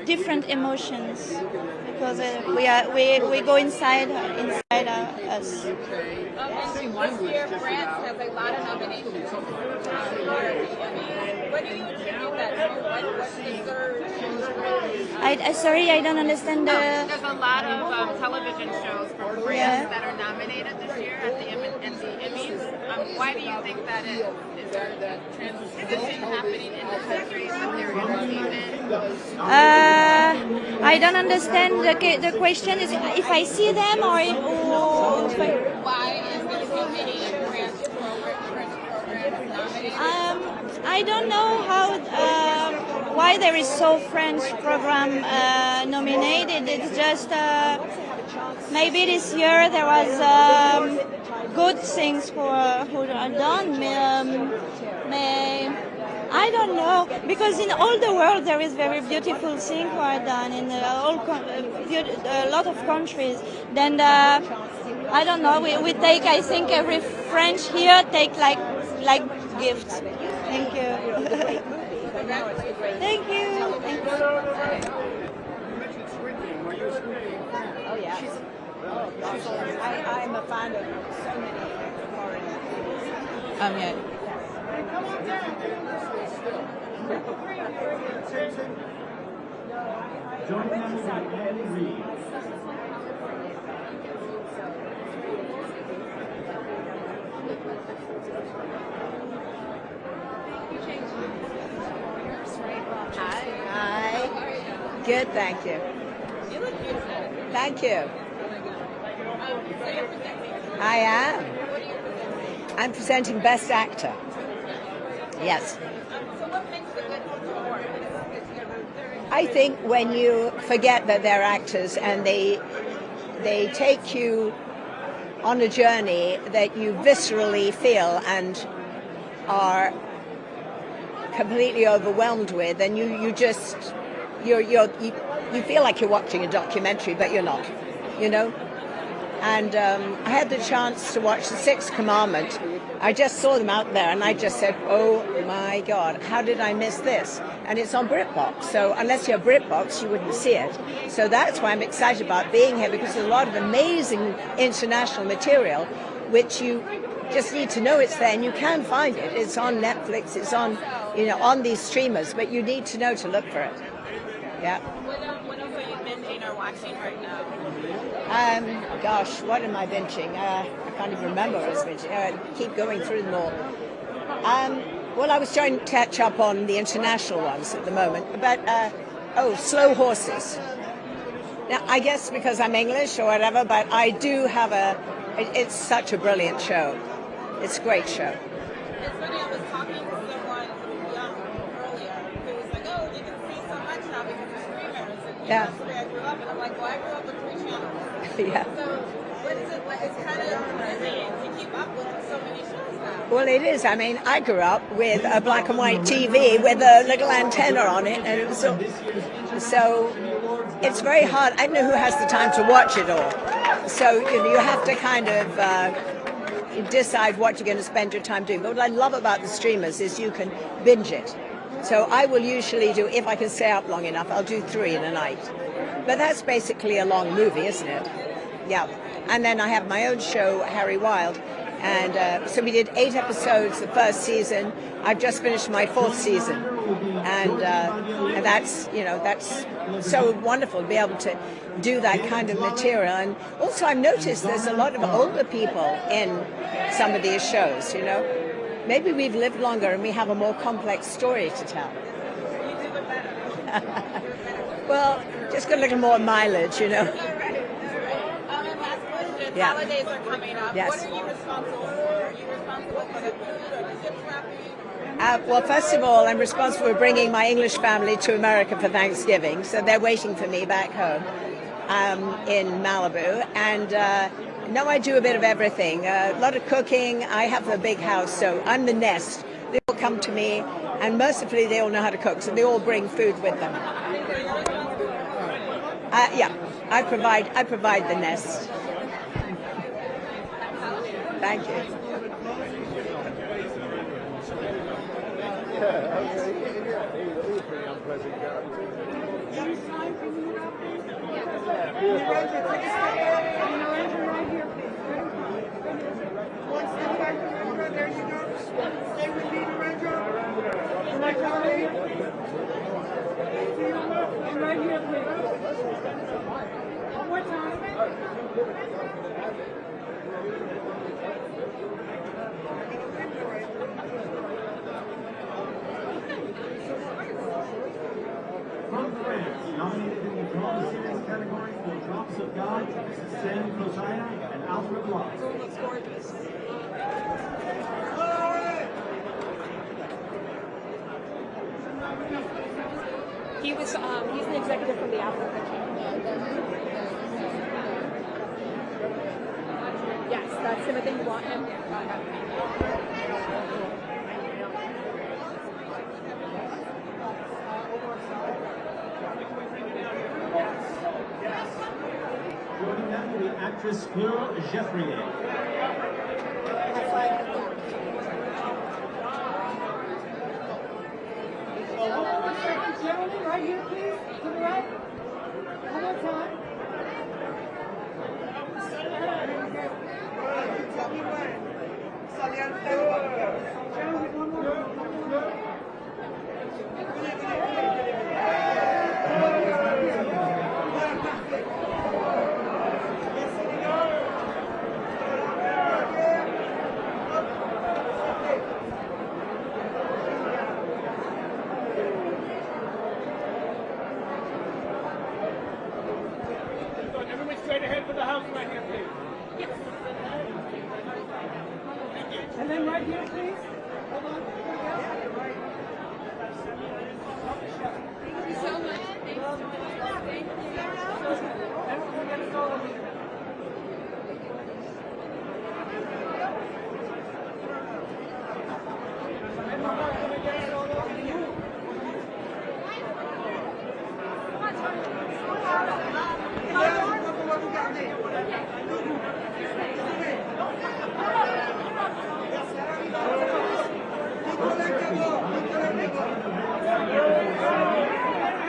different emotions because we go inside us. This year, France has a lot of nominations for the Emmys. What do you attribute that to? What's the surge? Sorry, I don't understand the. There's a lot of television shows from France that are nominated this year at the Emmys. Why do you think that is? Is there a transition happening in the country with their entertainment? I don't understand the question. Is if I see them or why is there so many French programs nominated? I don't know why there is so French program nominated. It's just maybe this year there was good things who are done. I don't know, because in all the world there is very beautiful things who are done in a lot of countries. Then I don't know. We take, I think, every French here take like gifts. Thank you. Thank you. Thank you. Oh yeah. Oh gosh, I'm a fan of so many foreign actors. Yeah. Hi. Good, thank you. You look beautiful. Thank you. I am. I'm presenting Best Actor. Yes. So what makes a good performance? I think when you forget that they're actors and they take you on a journey that you viscerally feel and are completely overwhelmed with, and you feel like you're watching a documentary, but you're not, you know. And I had the chance to watch The Sixth Commandment. I just saw them out there, and I just said, "Oh my God, how did I miss this?" And it's on BritBox, so unless you have BritBox, you wouldn't see it. So that's why I'm excited about being here, because there's a lot of amazing international material, which you just need to know it's there, and you can find it. It's on Netflix, it's on, on these streamers, but you need to know to look for it. Yeah. What else are you binging or watching right now? Gosh, what am I binging? I can't even remember what I was binging. I keep going through them all. Well, I was trying to catch up on the international ones at the moment. But, Slow Horses. Now, I guess because I'm English or whatever, but I do have it's such a brilliant show. It's a great show. It's funny, I was talking to someone young earlier who was like, you can see so much now because of streamers. And that's the way I grew up. And I'm like, well, I grew up with 3 channels. Yeah. So, what is it like? It's kind of busy to keep up with so many shows now. Well, it is. I mean, I grew up with a black and white TV with a little antenna on it, and it was so it's very hard. I don't know who has the time to watch it all. So you have to kind of decide what you're going to spend your time doing. But what I love about the streamers is you can binge it. So I will usually do, if I can stay up long enough, I'll do 3 in a night. But that's basically a long movie, isn't it? Yeah. And then I have my own show, Harry Wild. And so we did 8 episodes the first season. I've just finished my 4th season. And that's, that's so wonderful to be able to do that kind of material. And also I've noticed there's a lot of older people in some of these shows, Maybe we've lived longer and we have a more complex story to tell. Well, just got a little more mileage, And last question, Yeah. holidays are coming up. Yes. What are you responsible for? Are you responsible for the food or the gift wrapping? Well, first of all, I'm responsible for bringing my English family to America for Thanksgiving, so they're waiting for me back home in Malibu. And no, I do a bit of everything. A lot of cooking. I have a big house, so I'm the nest. They all come to me, and mercifully, they all know how to cook, so they all bring food with them. Yeah, I provide the nest. Thank you. From France, nominated in the drama series category for Drops of God, Sam Kosaya and Alfred Lott. He's an executive from the Apple. Yes, that's him. I think you want him. Joining them will be actress Fleur Jeffrier. Gentlemen, right here, please. To the right. One more time. Gentlemen, one more. Everyone straight ahead for the house right here, please. Yes. And then right here, please. Hold on. Thank you so much.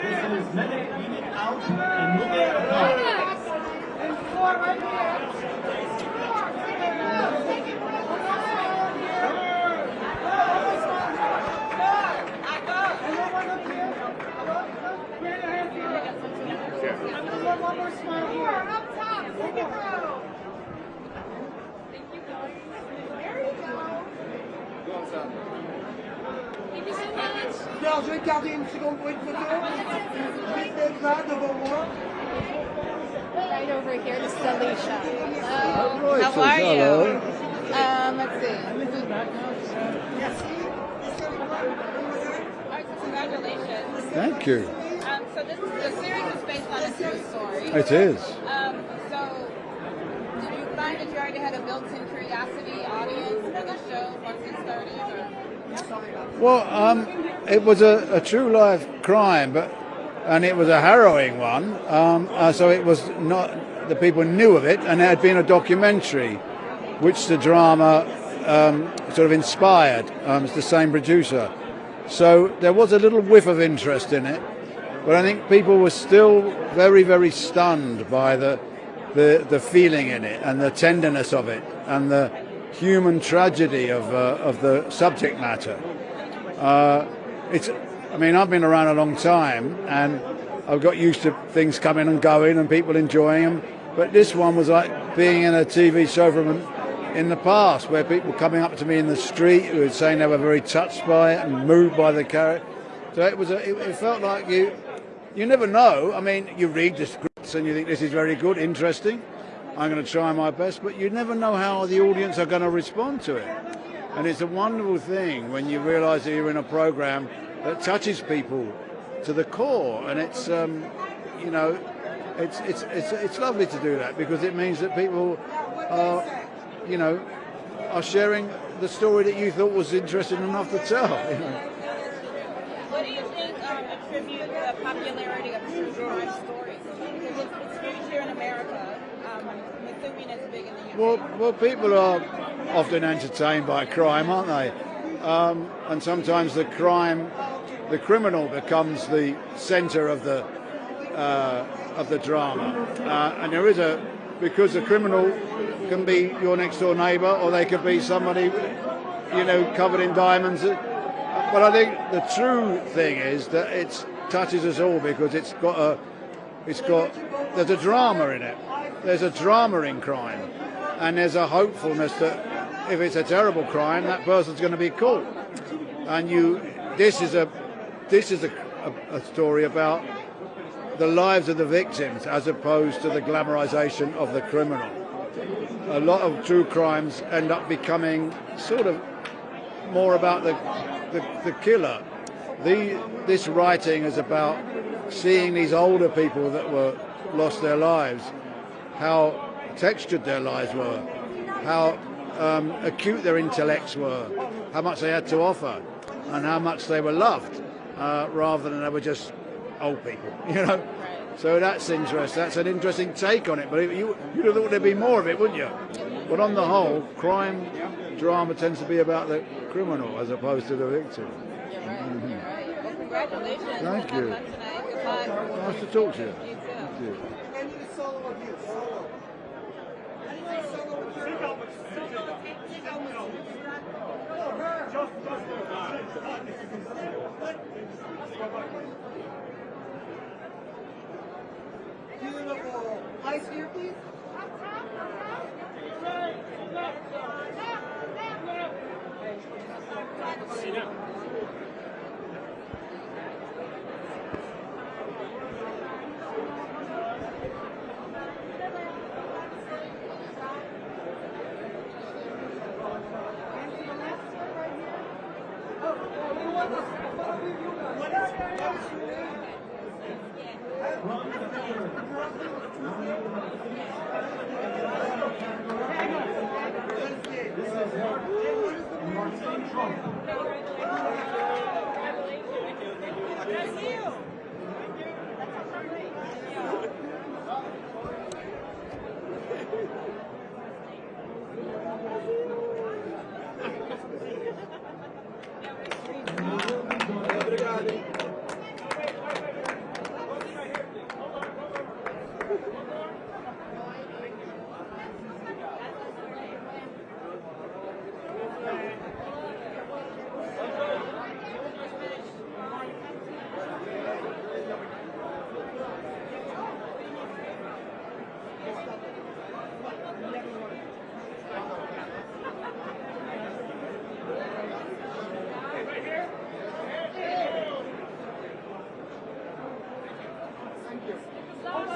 This is Medic Unit Out and Moving Apart. And 4 right here. One more smile here. Up top. Take it out. Thank you. There you go. Thank you so much. Alors, je vais garder une seconde pour une photo. Juste être là devant moi. Right over here, this is Alicia. Hello. How are Hello. you? Let's see. Congratulations. Thank you. So the series is based on a true story. It is. So find that you already had a built-in curiosity audience for the show once it started? Well, it was a true life crime, and it was a harrowing one. So it was not, the people knew of it, and there had been a documentary which the drama sort of inspired. It's the same producer. So there was a little whiff of interest in it, but I think people were still very, very stunned by the feeling in it and the tenderness of it and the human tragedy of the subject matter. I mean, I've been around a long time and I've got used to things coming and going and people enjoying them, but this one was like being in a TV show from in the past, where people coming up to me in the street who were saying they were very touched by it and moved by the character. So it felt like you never know. I mean, you read the scripts and you think this is very good, interesting. I'm going to try my best, but you never know how the audience are going to respond to it. And it's a wonderful thing when you realise that you're in a programme that touches people to the core, and it's you know, it's lovely to do that because it means that people are, you know, are sharing the story that you thought was interesting enough to tell. You know. What do you think attribute the popularity of true crime stories? Because it's huge here in America. I'm assuming it's big in the UK. Well, people are often entertained by crime, aren't they? And sometimes the criminal becomes the centre of the drama, and there is because the criminal can be your next door neighbour, or they could be somebody, you know, covered in diamonds. But I think the true thing is that it touches us all because there's a drama in it. There's a drama in crime, and there's a hopefulness that if it's a terrible crime, that person's going to be caught. And this is a story about the lives of the victims as opposed to the glamorization of the criminal. A lot of true crimes end up becoming sort of more about the killer. This writing is about seeing these older people that lost their lives, how textured their lives were, how acute their intellects were, how much they had to offer, and how much they were loved, rather than they were just old people, you know. So that's interesting. That's an interesting take on it. But you'd have thought there'd be more of it, wouldn't you? But on the whole, crime drama tends to be about the criminal as opposed to the victim. You're right. You're right. Well, congratulations. Thank you. Good luck. Nice to talk to you. You too. Thank you. And you solo of you. Solo. Beautiful. Ice here, please.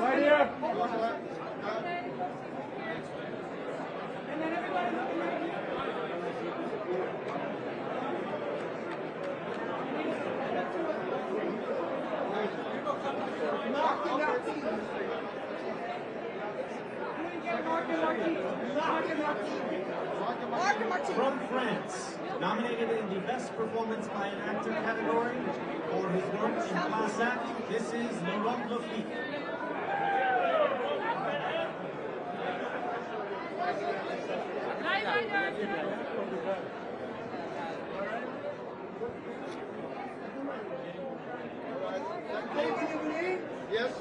Right here. From France, nominated in the Best Performance by an Actor category for his work in Class Act, this is Laurent Lafitte. Yes.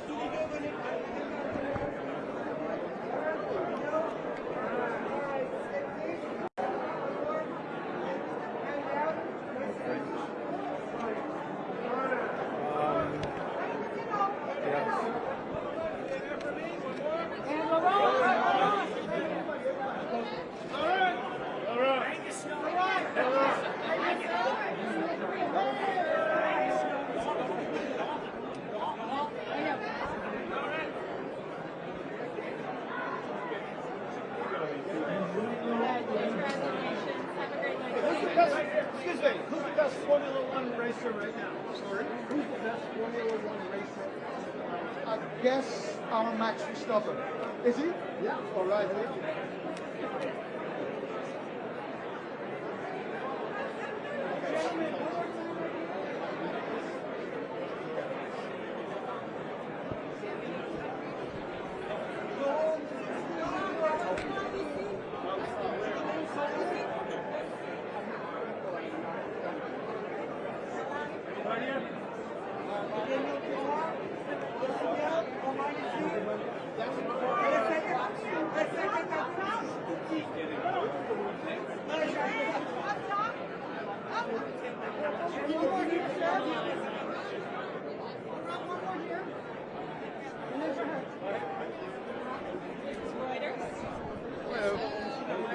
Excuse me, who's the best Formula One racer right now? Sorry? Who's the best Formula One racer? I guess Max Verstappen. Is he? Yeah. All right, thank you.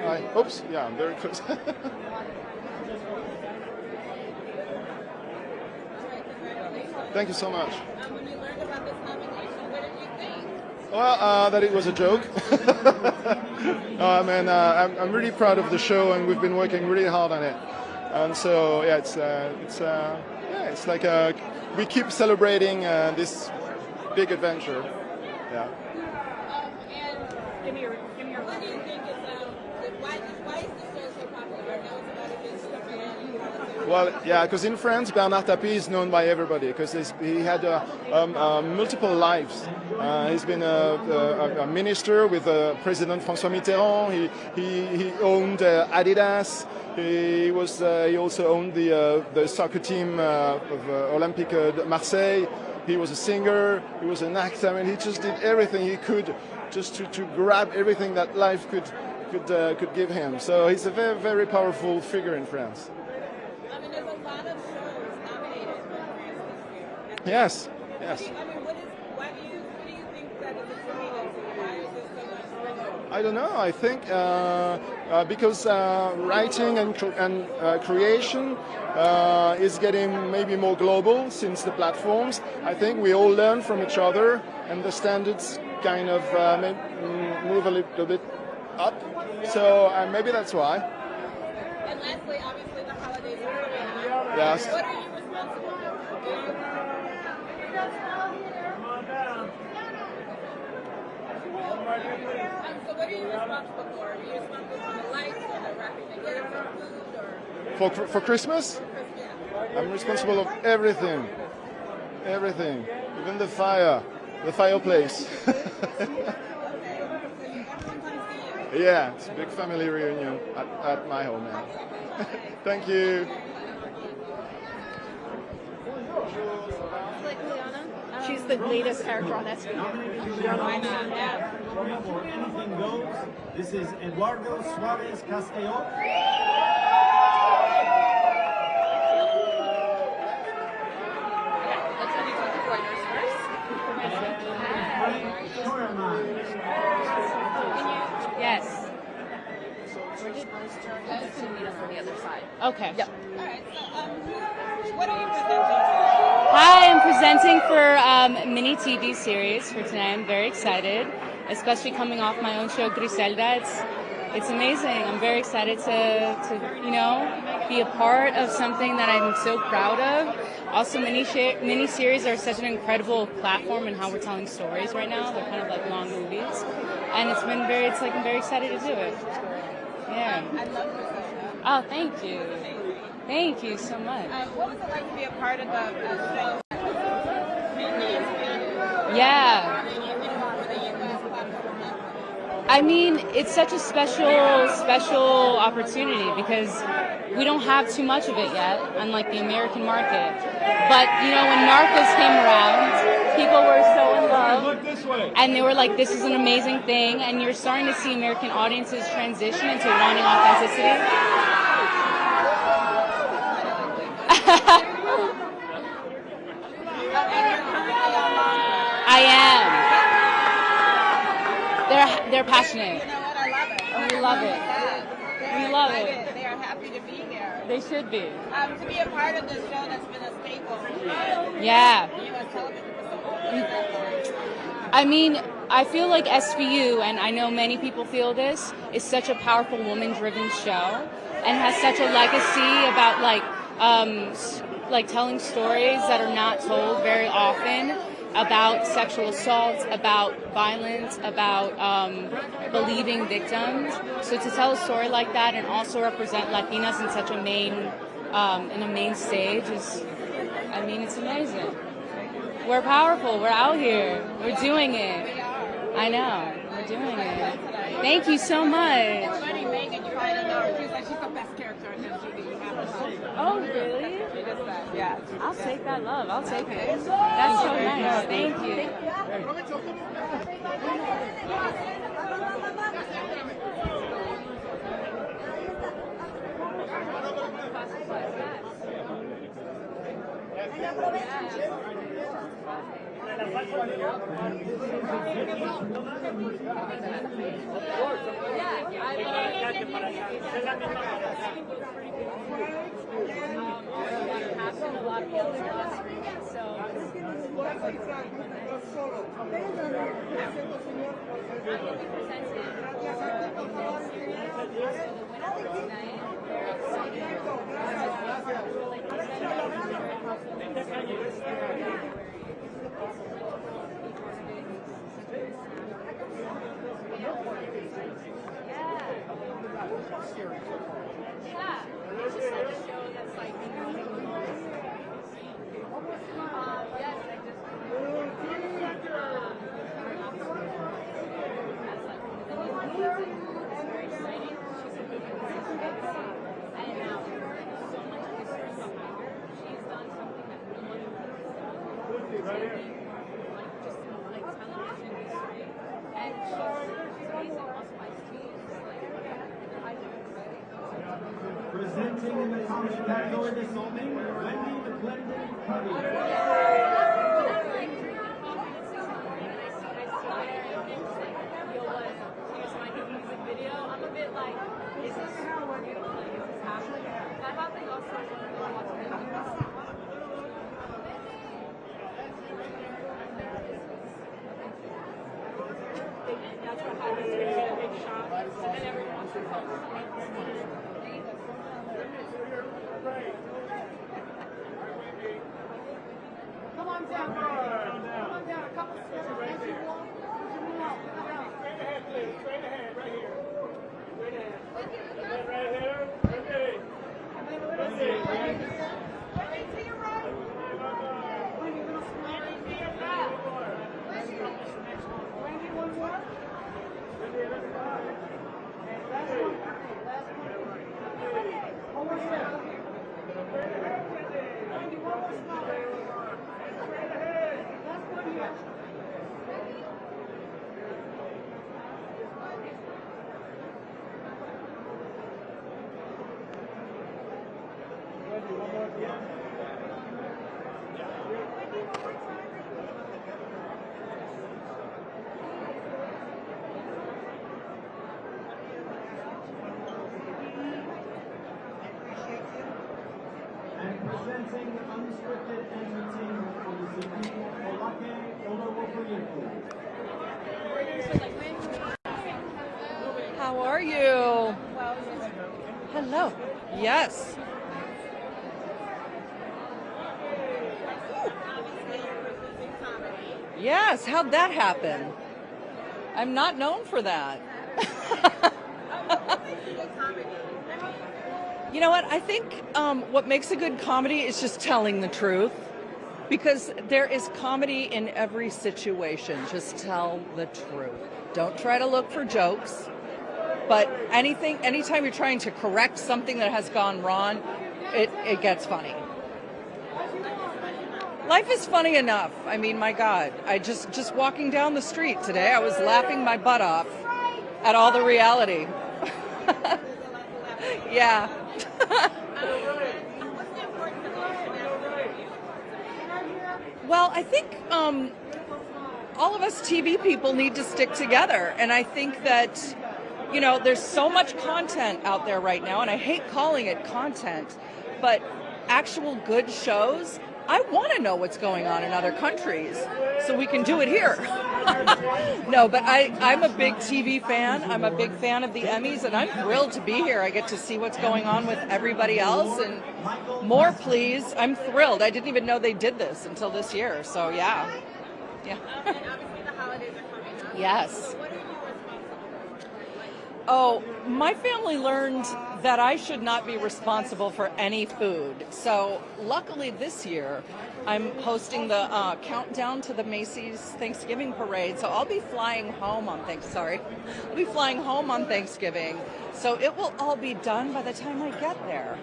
Hi. Oops. Yeah, I'm very close. Thank you so much. When you learned about this nomination, what did you think? Well, that it was a joke. I'm really proud of the show, and we've been working really hard on it. And so, yeah, it's like we keep celebrating this big adventure. Yeah. Give me your. What do you think is why is the show so popular? I know it's about a businessman. Well, yeah, because in France, Bernard Tapie is known by everybody because he had multiple lives. He's been a minister with President François Mitterrand. He owned Adidas. He also owned the soccer team of Olympique de Marseille. He was a singer. He was an actor. I mean, he just did everything he could just to grab everything that life could give him. So he's a very, very powerful figure in France. I mean, there's a lot of shows nominated for France this year. Yes, yes. What do you think that is attributed to? Why is this so much special? I don't know. I think because writing and creation is getting maybe more global since the platforms. I think we all learn from each other, and the standards kind of move a little bit up. So maybe that's why. And lastly, obviously the holidays are coming up. Yes. What are you responsible for? So what are you responsible for? Are you responsible for the lights or the wrapping the gifts or food or? For Christmas? I'm responsible of everything. Everything. Even the fireplace. Yeah, it's a big family reunion at my home now. Thank you. She's the latest character on SB. For Anything Goes, this is Eduardo Suarez Castello. Yes. Just to meet us on the other side. Okay. Yep. All right. So, what are you presenting? Hi, I'm presenting for a mini TV series for tonight. I'm very excited, especially coming off my own show, Griselda. It's amazing. I'm very excited to be a part of something that I'm so proud of. Also, mini-series are such an incredible platform in how we're telling stories right now. They're kind of like long movies. and it's like I'm very excited to do it. Yeah. I love your show. Oh, thank you. Thank you so much. What was it like to be a part of the show? Yeah. I mean, it's such a special opportunity because we don't have too much of it yet, unlike the American market. But, you know, when Narcos came around, people were so in love, and they were like, this is an amazing thing, and you're starting to see American audiences transition into wanting authenticity. I am. They're passionate. You know what? I love it. And we love it. We love it. They are happy to be here. They should be. To be a part of this show that's been a staple. Yeah. U.S. television for so long. I mean, I feel like SVU, and I know many people feel this, is such a powerful woman-driven show, and has such a legacy about like telling stories that are not told very often, about sexual assault, about violence, about believing victims. So to tell a story like that and also represent Latinas in such a main stage is, I mean, it's amazing. We're powerful. We're out here. We're doing it. I know. We're doing it. Thank you so much. Funny, Megan, you might know her. She's like, she's the best character in this TV. You have to Oh, really? She just said, yeah. I'll take that love. I'll take it. That's so nice. Thank you. Presenting in the comedy category this evening, Wendy McClendon Cuddy. I'm a bit like, is this how we're doing? Like, is this happening? I thought they also that's what happens when you get a big shot, and then everyone wants to help. Come on down, come on down, a couple steps as you walk. Straight ahead, please. Straight ahead, right here. Straight ahead. Right here. Wendy. Wendy. Wendy, to your right. Wendy, little smile. Wendy, to your left. Wendy, one more. Wendy, let's go. Last one. Last one. One more step. Wendy, one more smile. Last one here. And presenting unscripted entertainment for this evening, Olake Olowokoyeko. How are you? Hello. Yes. Yes. How'd that happen? I'm not known for that. You know what? I think what makes a good comedy is just telling the truth. Because there is comedy in every situation. Just tell the truth. Don't try to look for jokes. But anytime you're trying to correct something that has gone wrong, it gets funny. Life is funny enough. I mean, my God. I just walking down the street today, I was laughing my butt off at all the reality. Yeah. Well, I think all of us TV people need to stick together. And I think that, you know, there's so much content out there right now, and I hate calling it content, but actual good shows. I want to know what's going on in other countries so we can do it here. No, but I'm a big TV fan. I'm a big fan of the Emmys, and I'm thrilled to be here. I get to see what's going on with everybody else, and more, please. I'm thrilled. I didn't even know they did this until this year, so yeah. Yeah. And obviously the holidays are coming up. Yes. What are you responsible for? Oh, my family learned that I should not be responsible for any food. So luckily this year, I'm hosting the countdown to the Macy's Thanksgiving Parade. So I'll be flying home on I'll be flying home on Thanksgiving. So it will all be done by the time I get there.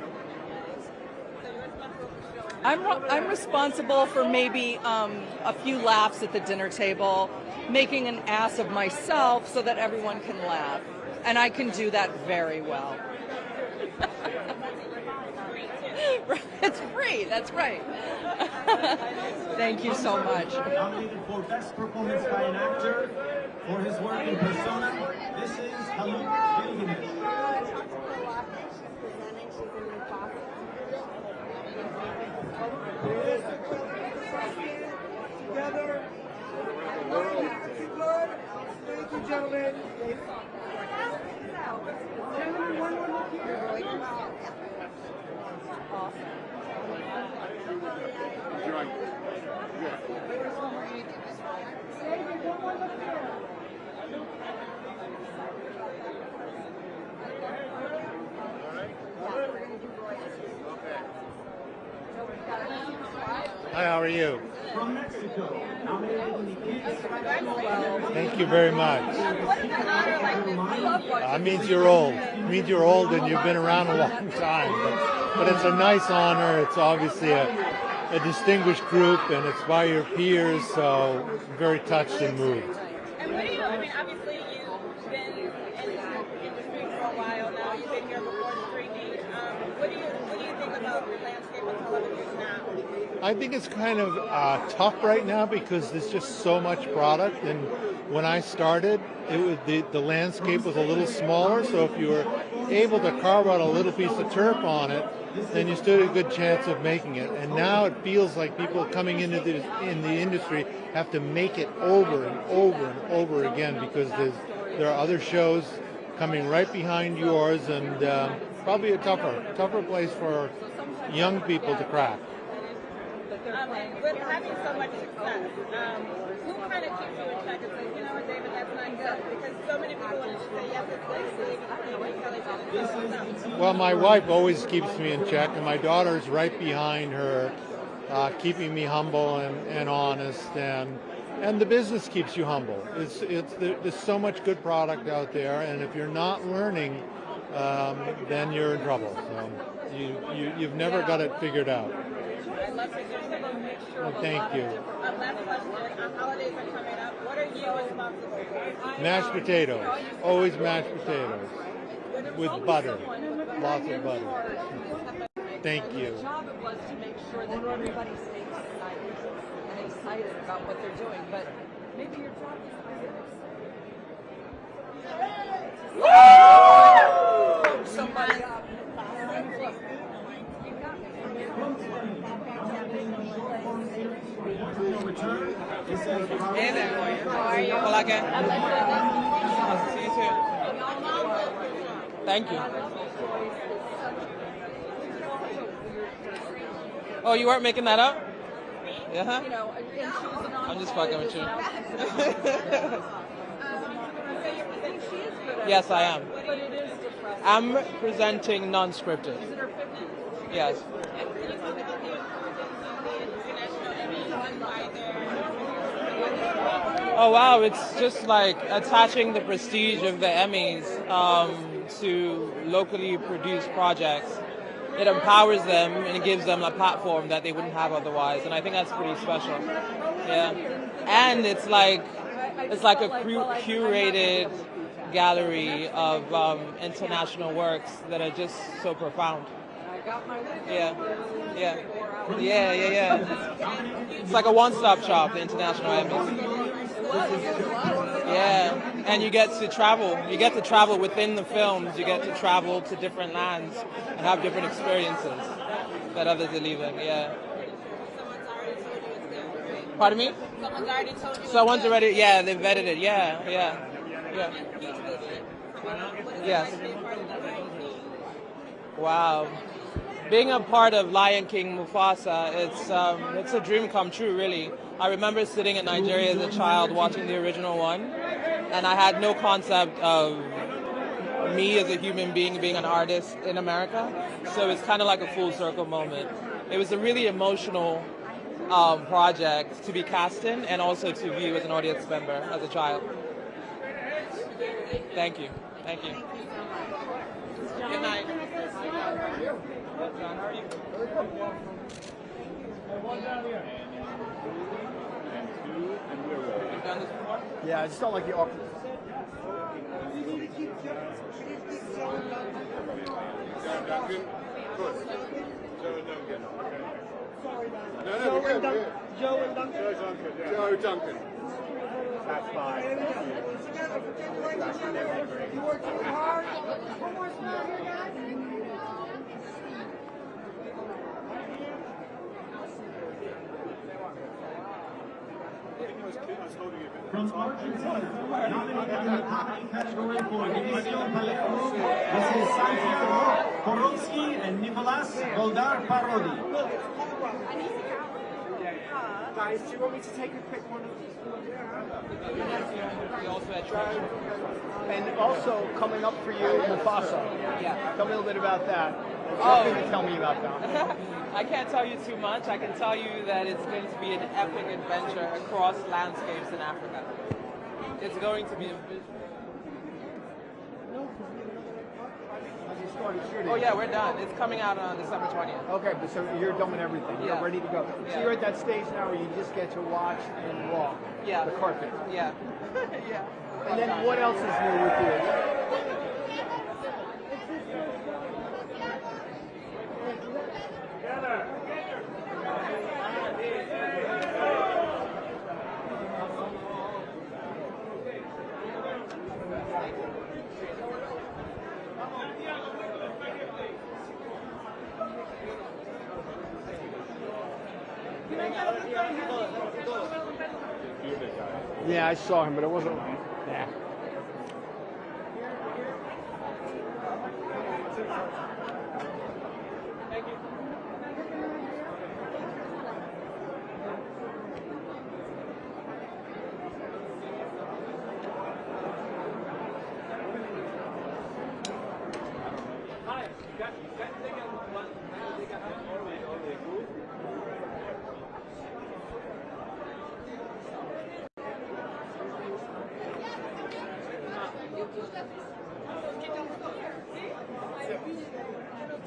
I'm responsible for maybe a few laughs at the dinner table, making an ass of myself so that everyone can laugh. And I can do that very well. It's free, that's right. Thank you so much. Nominated for Best Performance by an Actor for his work in Persona, this is Gilgamesh. Together. Thank you, gentlemen. Hi, how are you? From Mexico, Thank you very much. It means you're old. It means you're old and you've been around a long time. But it's a nice honor. It's obviously a distinguished group, and it's by your peers, so I'm very touched and moved. And what do you, I mean, obviously you've been in the industry for a while now. You've been here before the 3D. What do you think about the landscape of television now? I think it's kind of tough right now because there's just so much product, and when I started, it was the landscape was a little smaller, so if you were able to carve out a little piece of turf on it, then you stood a good chance of making it. And now it feels like people coming into in the industry have to make it over and over and over again because there are other shows coming right behind yours, and probably a tougher place for young people to crack. With having so much success, who kind of keeps you in check and says, you know what, David, that's not good? Because so many people want to say, yes, it's David. Well, my wife always keeps me in check, and my daughter's right behind her, keeping me humble and honest, and the business keeps you humble. There's so much good product out there, and if you're not learning, then you're in trouble. So you've never got it figured out. I love to just make sure. Well, thank you. Last question, holidays are coming up. What are you responsible for? Mashed potatoes. Always mashed potatoes. With butter. Lots of butter. Thank you. Your job it was to make sure that everybody stays excited about what they're doing, but maybe your job is somebody up. Hey there, how are you? Hola, ¿qué? See you too. Thank you. Oh, you weren't making that up? Yeah. I'm just fucking with you. Yes, I am. I'm presenting non-scripted. Yes. Oh wow, it's just like attaching the prestige of the Emmys to locally produced projects. It empowers them and it gives them a platform that they wouldn't have otherwise, and I think that's pretty special. Yeah, and it's like a curated gallery of international works that are just so profound. Yeah. It's like a one-stop shop, the International Emmys. Yeah, and you get to travel. You get to travel within the films. You get to travel to different lands and have different experiences that others are leaving. Yeah. Pardon me? Someone's already told you. Someone's already. Yeah, they vetted it. Yeah. Yes. Wow. Being a part of Lion King Mufasa, it's a dream come true, really. I remember sitting in Nigeria as a child watching the original one, and I had no concept of me as a human being an artist in America. So it's kind of like a full circle moment. It was a really emotional project to be cast in and also to view as an audience member as a child. Thank you. Good night. John, how are you? You've done this before? Yeah, I just don't like the awkward. Joe Duncan. That's fine. You worked really hard. One more smile here, guys. From Argentina, nominated in the comedy category for División Palermo, this is Santiago Koronsky and Nicolas Goldar Parodi. Guys, do you want me to take a quick one of these? And also coming up for you, Mufasa. Yeah. Tell me a little bit about that. Oh. What can you tell me about that? I can't tell you too much. I can tell you that it's going to be an epic adventure across landscapes in Africa. It's going to be a Oh yeah, we're done. It's coming out on December 20th. Okay, but so you're done with everything. You're ready to go. So you're at that stage now where you just get to watch and walk the carpet. Yeah. Yeah. And then what else is new with you? Yeah, I saw him, but it wasn't. Nah.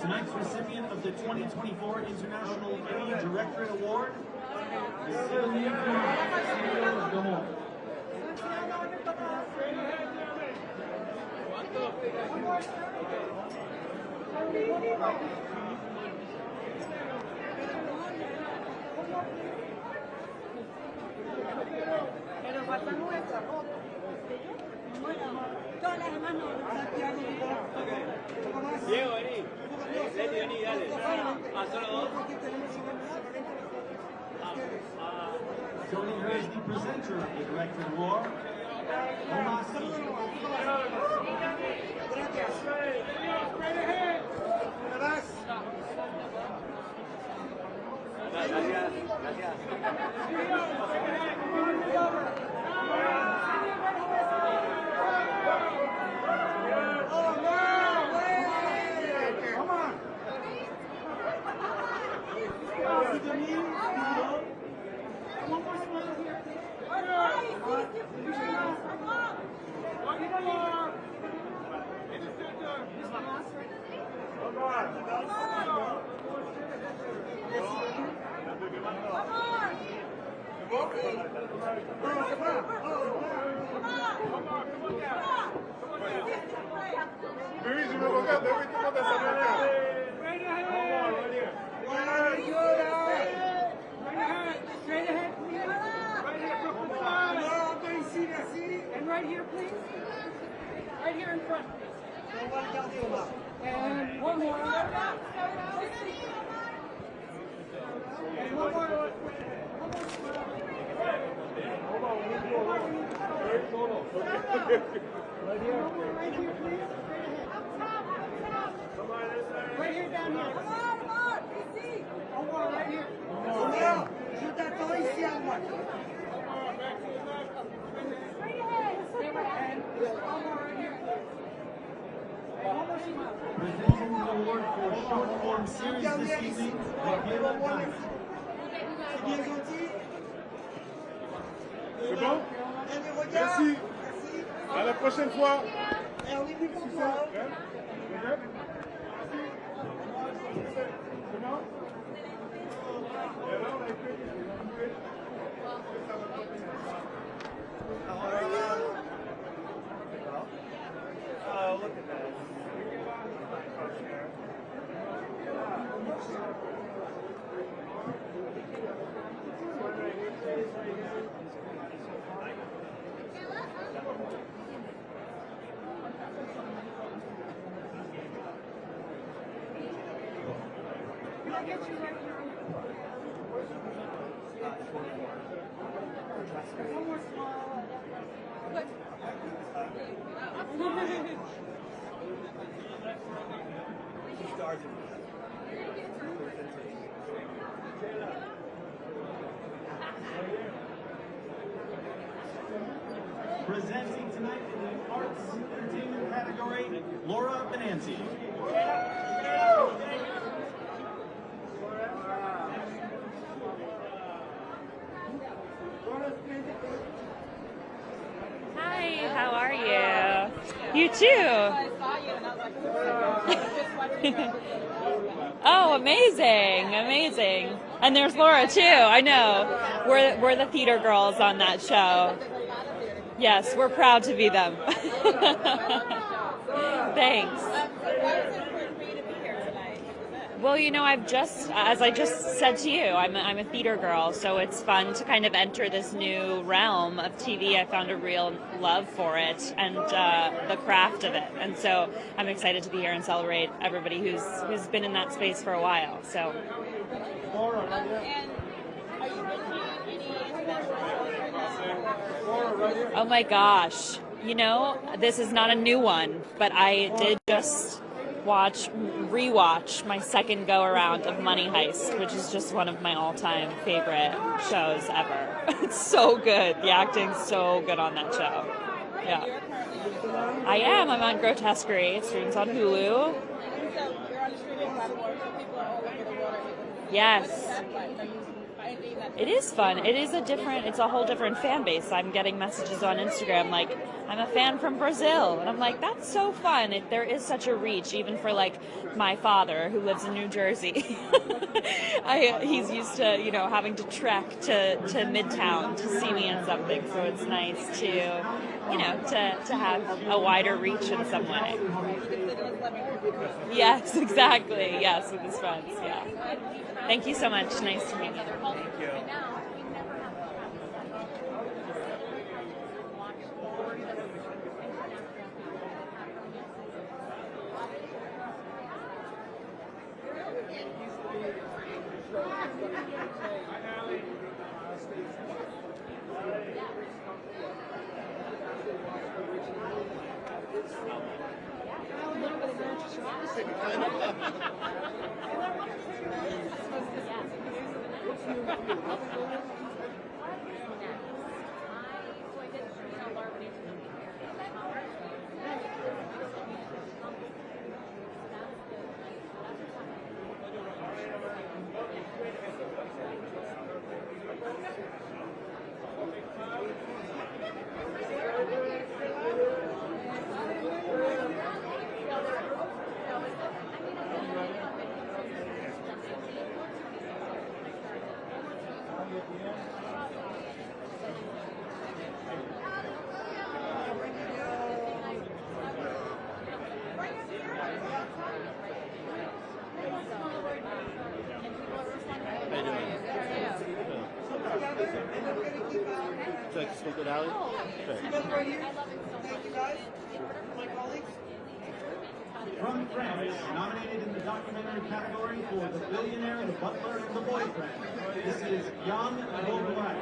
Tonight's recipient of the 2024 International Emmy Directorate Award is Síguenos. Pero falta nuestra foto. Todas las demás no. Diego, vení. Vení, dale. Solo dos. Joining her is the presenter of the Directorate Award, Gracias. And right here, please. Right here in front. And one more. And one more. Right here, please. Right here, down here. Come on, ici. One more, right here. Je t'attends ici à moi. Presenting the award for short form series this evening, C'est bon? Merci. À la prochaine fois. Oh, look at that. Presenting tonight in the Arts Entertainment category, Laura Benanti. Hi, how are you? You too. Oh, amazing, amazing. And there's Laura too, I know. We're the theater girls on that show. Yes, we're proud to be them. Thanks. Well, you know, as I just said to you, I'm a theater girl, so it's fun to kind of enter this new realm of TV. I found a real love for it and the craft of it, and so I'm excited to be here and celebrate everybody who's been in that space for a while. So. Oh my gosh! You know, this is not a new one, but I did just rewatch my second go around of Money Heist, which is just one of my all-time favorite shows ever. It's so good. The acting's so good on that show. Yeah. I am. I'm on Grotesquerie. It streams on Hulu. Yes. It is fun. It's a whole different fan base. I'm getting messages on Instagram like, I'm a fan from Brazil. And I'm like, that's so fun. There is such a reach, even for like my father who lives in New Jersey. He's used to, having to trek to Midtown to see me in something. So it's nice to, to have a wider reach in some way. Yes, exactly. Yes, with his friends. Yeah. Thank you so much. Nice to meet you. Thank you. So I can speak with Ali? Sure. Thank you, guys. My colleagues. From France, nominated in the documentary category for The Billionaire, The Butler, and The Boyfriend. This is Young Cobertura.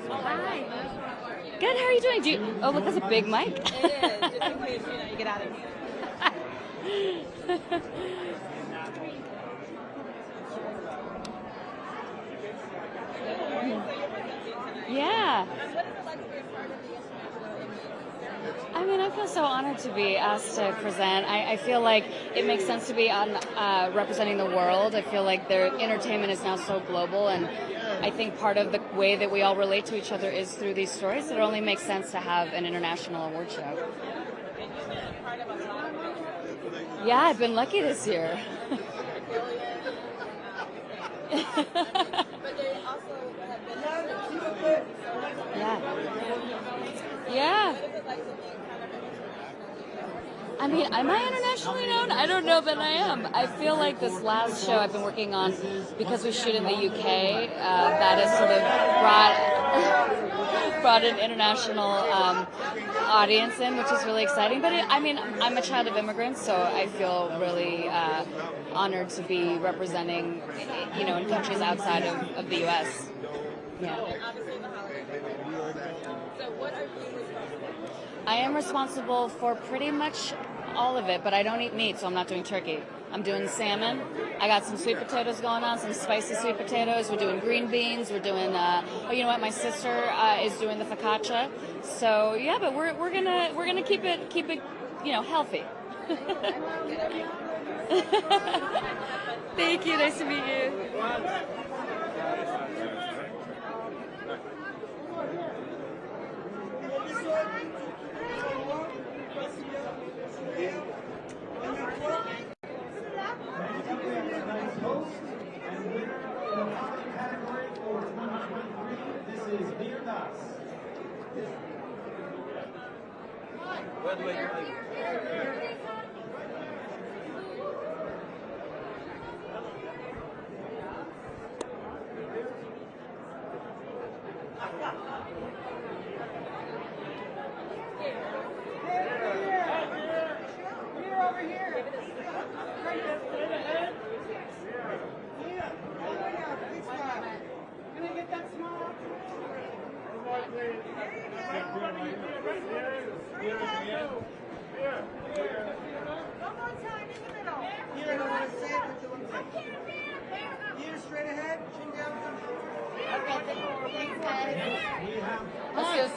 Hi. Good, how are you doing? Oh, look, that's a big mic. It is. Just in case, you get out of here. Yeah. I mean, I feel so honored to be asked to present. I feel like it makes sense to be on representing the world. I feel like their entertainment is now so global, and I think part of the way that we all relate to each other is through these stories. It only makes sense to have an international award show. Yeah, I've been lucky this year. Yeah. I mean, am I internationally known? I don't know that I am. I feel like this last show I've been working on, because we shoot in the UK, that has sort of brought an international audience in, which is really exciting. But I mean, I'm a child of immigrants, so I feel really honored to be representing, in countries outside of the US. Yeah. I am responsible for pretty much all of it, but I don't eat meat, so I'm not doing turkey. I'm doing salmon. I got some sweet potatoes going on, some spicy sweet potatoes. We're doing green beans. We're doing, you know what? My sister is doing the focaccia. So yeah, but we're gonna keep it healthy. Thank you. Nice to meet you.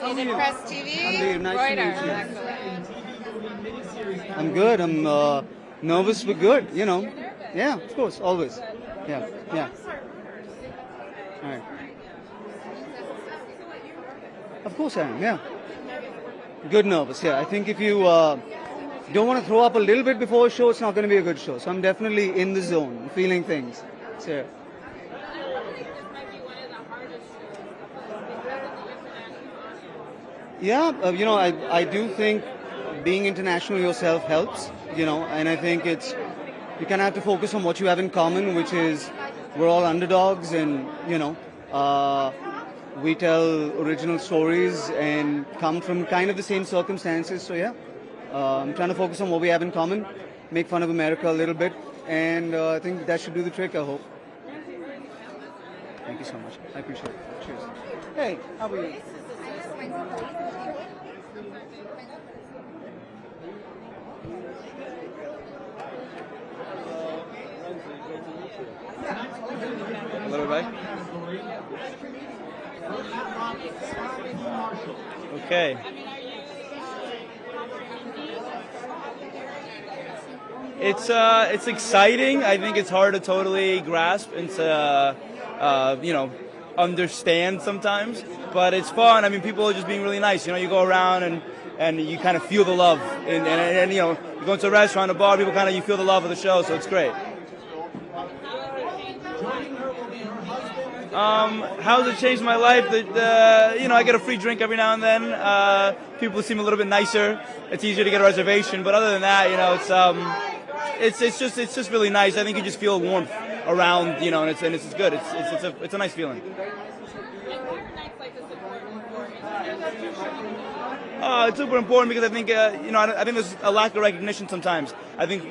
Associated Press TV. Nice to meet you. Excellent. I'm good. I'm nervous but good. Yeah, of course, always. Yeah. All right. Of course I am. Yeah. Good nervous. Yeah. I think if you don't want to throw up a little bit before a show, it's not going to be a good show. So I'm definitely in the zone, feeling things. So. Yeah. Yeah, I do think being international yourself helps, and I think you kind of have to focus on what you have in common, which is we're all underdogs, and, we tell original stories and come from kind of the same circumstances. So, yeah, I'm trying to focus on what we have in common, make fun of America a little bit, and I think that should do the trick, I hope. Thank you so much. I appreciate it. Cheers. Hey, how are you? Hello, everybody. Okay. It's exciting. I think it's hard to totally grasp and to understand sometimes, but it's fun. I mean, people are just being really nice. You go around and you kind of feel the love, and you go into a restaurant, a bar, people you feel the love of the show, so it's great. How's it changed my life? I get a free drink every now and then. People seem a little bit nicer. It's easier to get a reservation, but other than that, it's just really nice. I think you just feel warmth around, and it's good. It's a nice feeling. It's super important because I think I think there's a lack of recognition sometimes. I think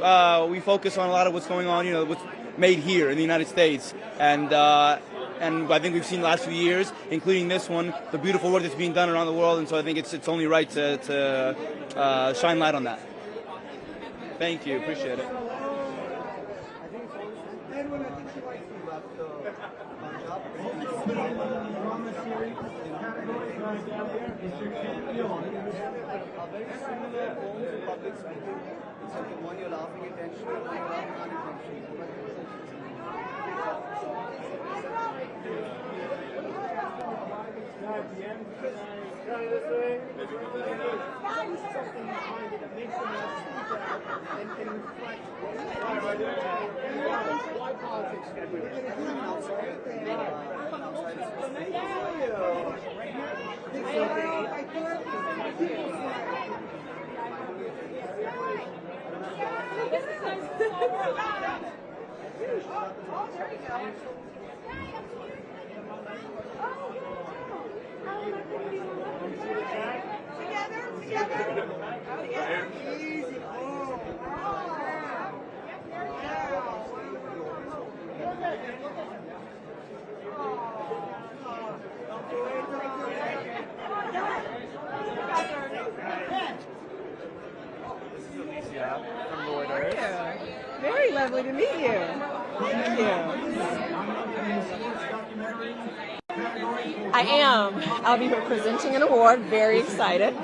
we focus on a lot of what's going on, what's made here in the United States, and I think we've seen the last few years, including this one, the beautiful work that's being done around the world, and so I think it's only right to shine light on that. Thank you, appreciate it. Very lovely to meet you. Thank you. I am. I'll be presenting an award. Very excited.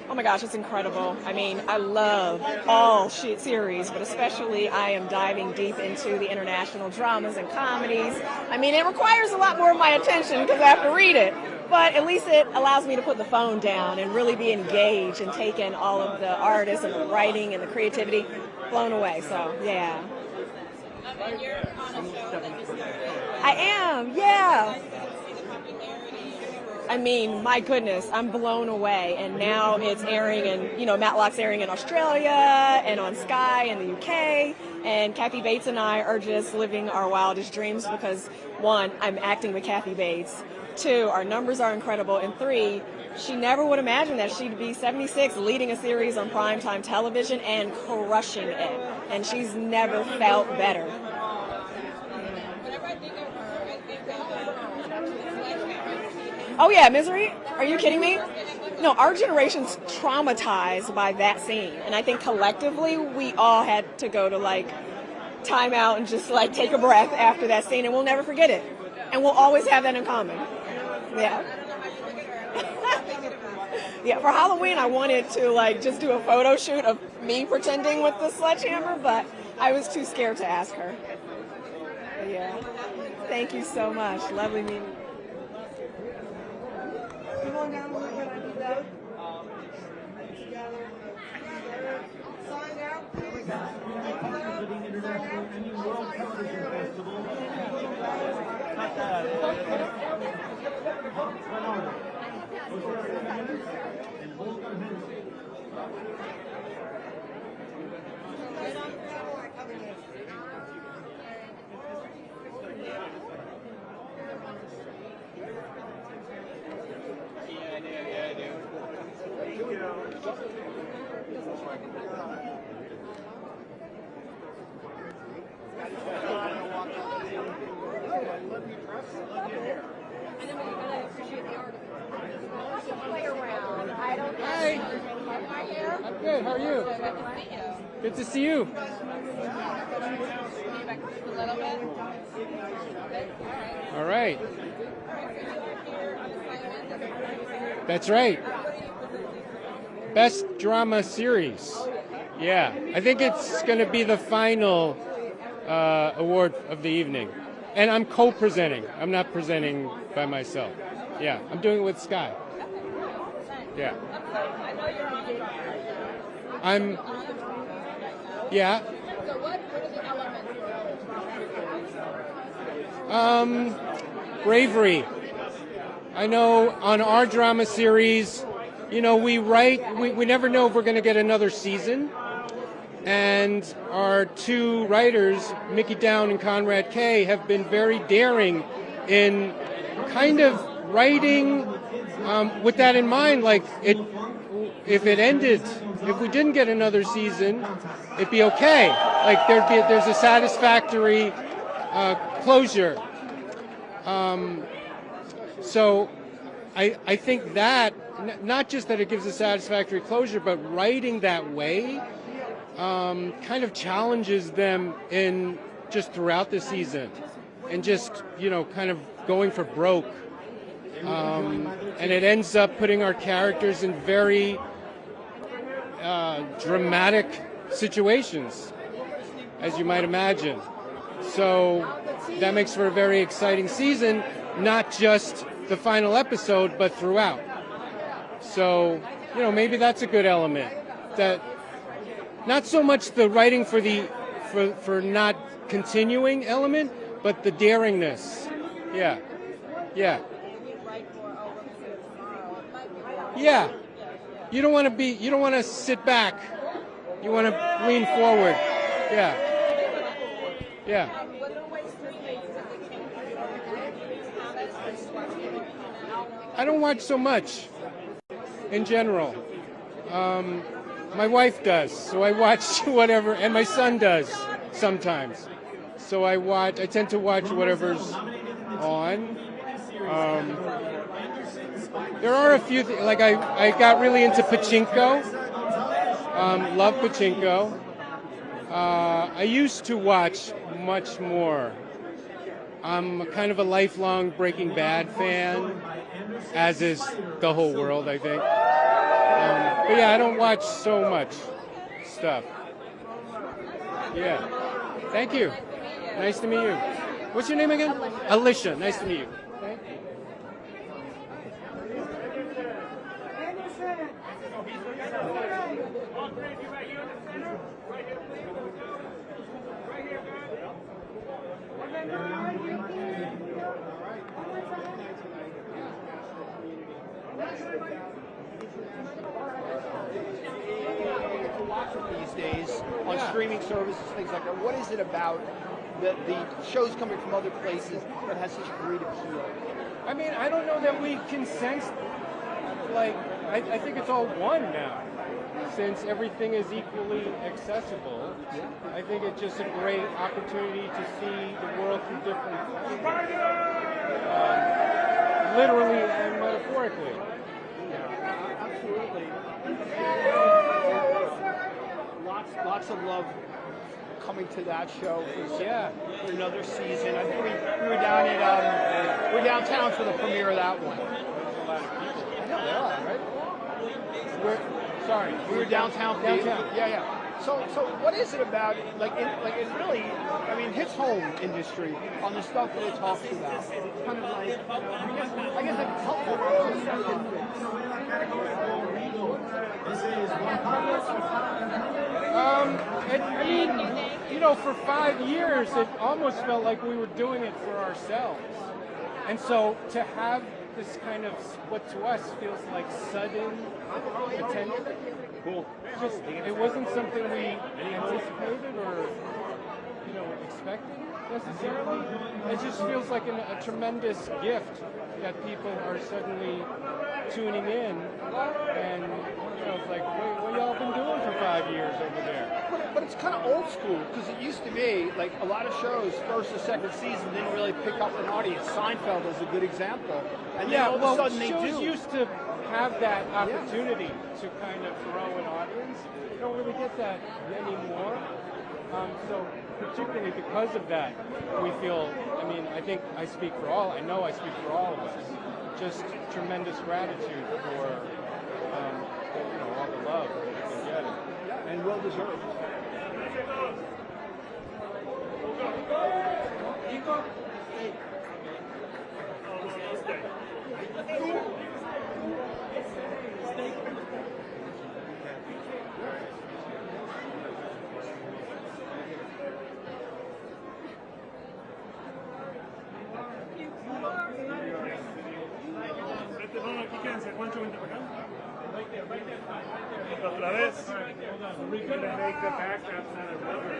Oh my gosh, it's incredible. I mean, I love all series, but especially I am diving deep into the international dramas and comedies. I mean, it requires a lot more of my attention because I have to read it, but at least it allows me to put the phone down and really be engaged and take in all of the artists and the writing and the creativity. Blown away, so yeah. I am, yeah. I mean, my goodness, I'm blown away. And now it's airing in, Matlock's airing in Australia and on Sky in the UK. And Kathy Bates and I are just living our wildest dreams because, one, I'm acting with Kathy Bates. Two, our numbers are incredible. And three, she never would imagine that she'd be 76 leading a series on primetime television and crushing it. And she's never felt better. Oh yeah, Misery? Are you kidding me? No, our generation's traumatized by that scene. And I think collectively we all had to go to time out and just take a breath after that scene, and we'll never forget it. And we'll always have that in common. Yeah. Yeah, for Halloween I wanted to just do a photo shoot of me pretending with the sledgehammer, but I was too scared to ask her. But yeah. Thank you so much. Lovely meeting you. Come on down a little bit, I need that. Together. Sign out, please. For the International Emmy World Television Festival. And hold your hands. Hi. I'm good. How are you? Good to see you. All right. That's right. Best drama series. Yeah, I think it's going to be the final award of the evening. And I'm co-presenting. I'm not presenting by myself. Yeah, I'm doing it with Sky. Yeah. Yeah. Bravery. I know on our drama series, we never know if we're going to get another season. And our two writers, Mickey Down and Conrad Kay, have been very daring in kind of writing with that in mind. Like, if it ended, if we didn't get another season, it'd be okay. Like, there's a satisfactory closure. So I think that, not just that it gives a satisfactory closure, but writing that way kind of challenges them in just throughout the season and just, kind of going for broke. And it ends up putting our characters in very dramatic situations, as you might imagine. So that makes for a very exciting season, not just the final episode, but throughout. So, maybe that's a good element. That not so much the writing for not continuing element, but the daringness. Yeah. Yeah. You don't want to sit back. You want to lean forward. Yeah. I don't watch so much in general. My wife does, so I watch whatever, and my son does sometimes. So I tend to watch whatever's on. There are a few things, like I got really into pachinko. Love pachinko. I used to watch much more. I'm kind of a lifelong Breaking Bad fan, as is the whole world, I think. But yeah, I don't watch so much stuff. Yeah. Thank you. Nice to meet you. What's your name again? Alicia. Nice to meet you. Thank you. These days on streaming services, things like that. What is it about the shows coming from other places that has such great appeal? I mean, I don't know that we can sense, like, I think it's all one now. Since everything is equally accessible, I think it's just a great opportunity to see the world through different lenses, literally and metaphorically. Absolutely. Lots of love coming to that show for another season. I think we were down we're downtown for the premiere of that one. There's a lot of people. I know there are, right? We were downtown. Yeah. So what is it about, it really, I mean, hits home industry on the stuff that it talks about. Kind of like, I guess like helpful perspective. For 5 years, it almost felt like we were doing it for ourselves. And so to have this kind of what to us feels like sudden potential. Cool. It wasn't something we anticipated or expected necessarily. It just feels like a tremendous gift that people are suddenly tuning in, and it's like, what y'all been doing for 5 years over there? But it's kind of old school, because it used to be like a lot of shows, first or second season didn't really pick up an audience. Seinfeld is a good example, and then all of a sudden they do. Shows used to have that opportunity to kind of grow an audience. You don't really get that anymore. So particularly because of that, we feel, I think I speak for all, I know I speak for all of us, just tremendous gratitude for all the love that we've been getting. And well deserved. Pancho, vente para acá. Otra vez. We're going to make the backdrop sound of rubber.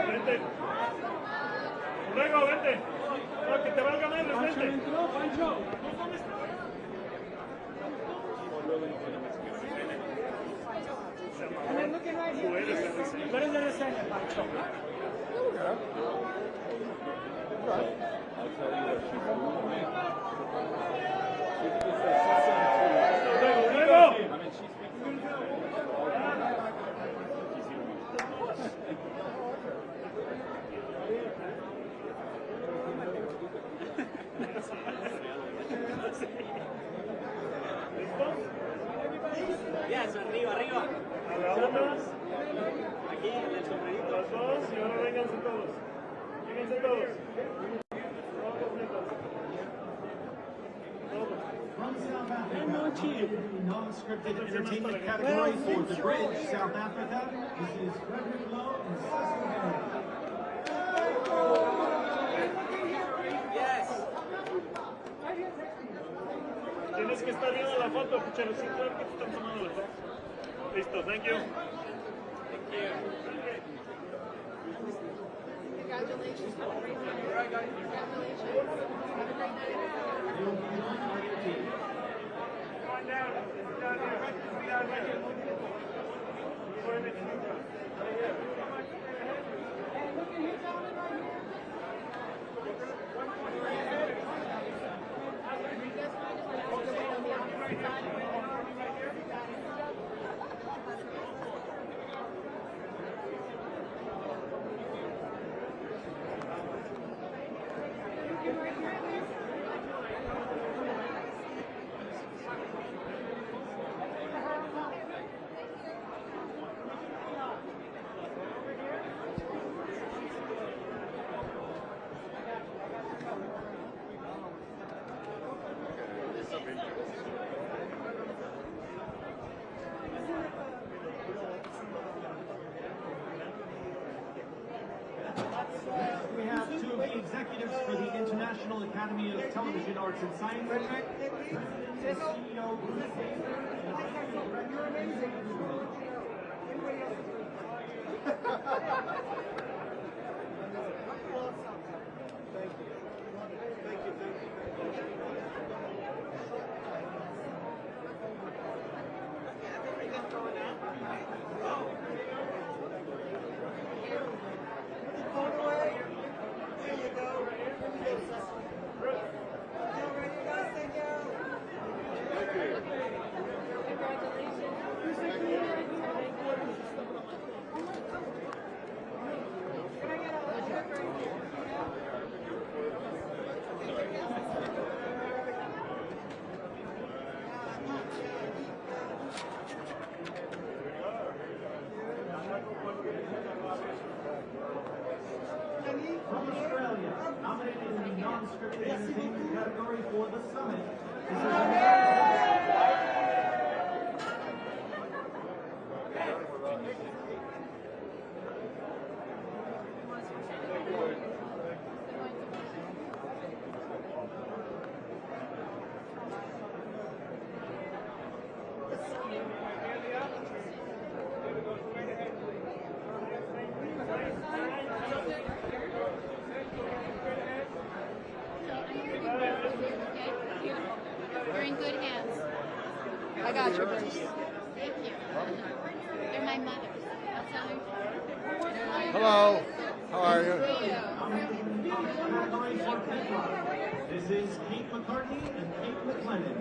Vente. Luego, vente. No, que te valga madre, vente. Pancho. Tú eres de reseña, Pancho. Luego. Yes, arriba, arriba. Aquí, en el sombrerito. Los dos, y ahora vénganse todos. Vénganse todos. From South Africa, non-scripted entertainment category for The Bridge, South Africa. This is Frederick Lowe and Cecil Henry. Yes. Tienes que estar viendo la foto, puchero. Sí, claro que te están tomando la foto. Listo, thank you. Thank you. Congratulations. Have a great night. Congratulations. Have a great night. Come on down. Down here. Down here. We have two of the executives for the International Academy of Television Arts and Sciences. The CEO, You're amazing. Thank you. Thank you. From Australia, nominated in the non-scripted entertainment category for The Summit. This is You're in good hands. I got you, bitch. Thank you. They're my mothers. I'll tell her. Hello. How are you? This is Kate McCartney and Kate McLennan.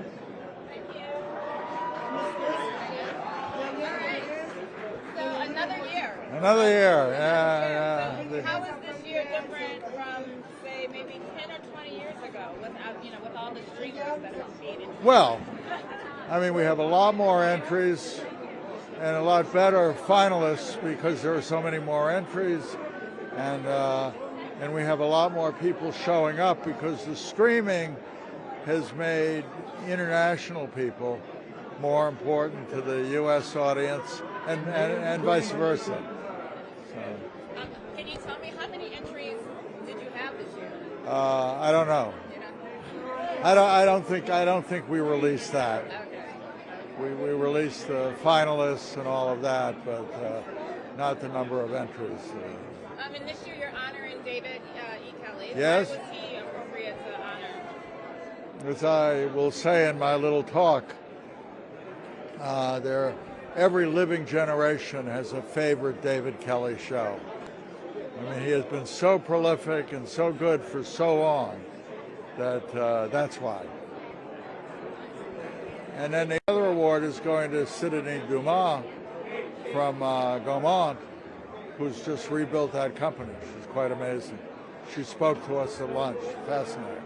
So another year. Another year. Yeah. How is this year different from, say, maybe 10 or 20 years ago, without, with all the streamers that are feeding? Well, I mean, we have a lot more entries and a lot better finalists because there are so many more entries, and we have a lot more people showing up because the streaming has made international people more important to the U.S. audience, and vice versa. So, Can you tell me how many entries did you have this year? I don't know. I don't think we released that. We released the finalists and all of that, but not the number of entries. And this year you're honoring David E. Kelley. Yes. Why was he appropriate to honor? As I will say in my little talk, every living generation has a favorite David Kelley show. I mean, he has been so prolific and so good for so long that that's why. And then the other award is going to Sidonie Dumas from Gaumont, who's just rebuilt that company. She's quite amazing. She spoke to us at lunch. Fascinating.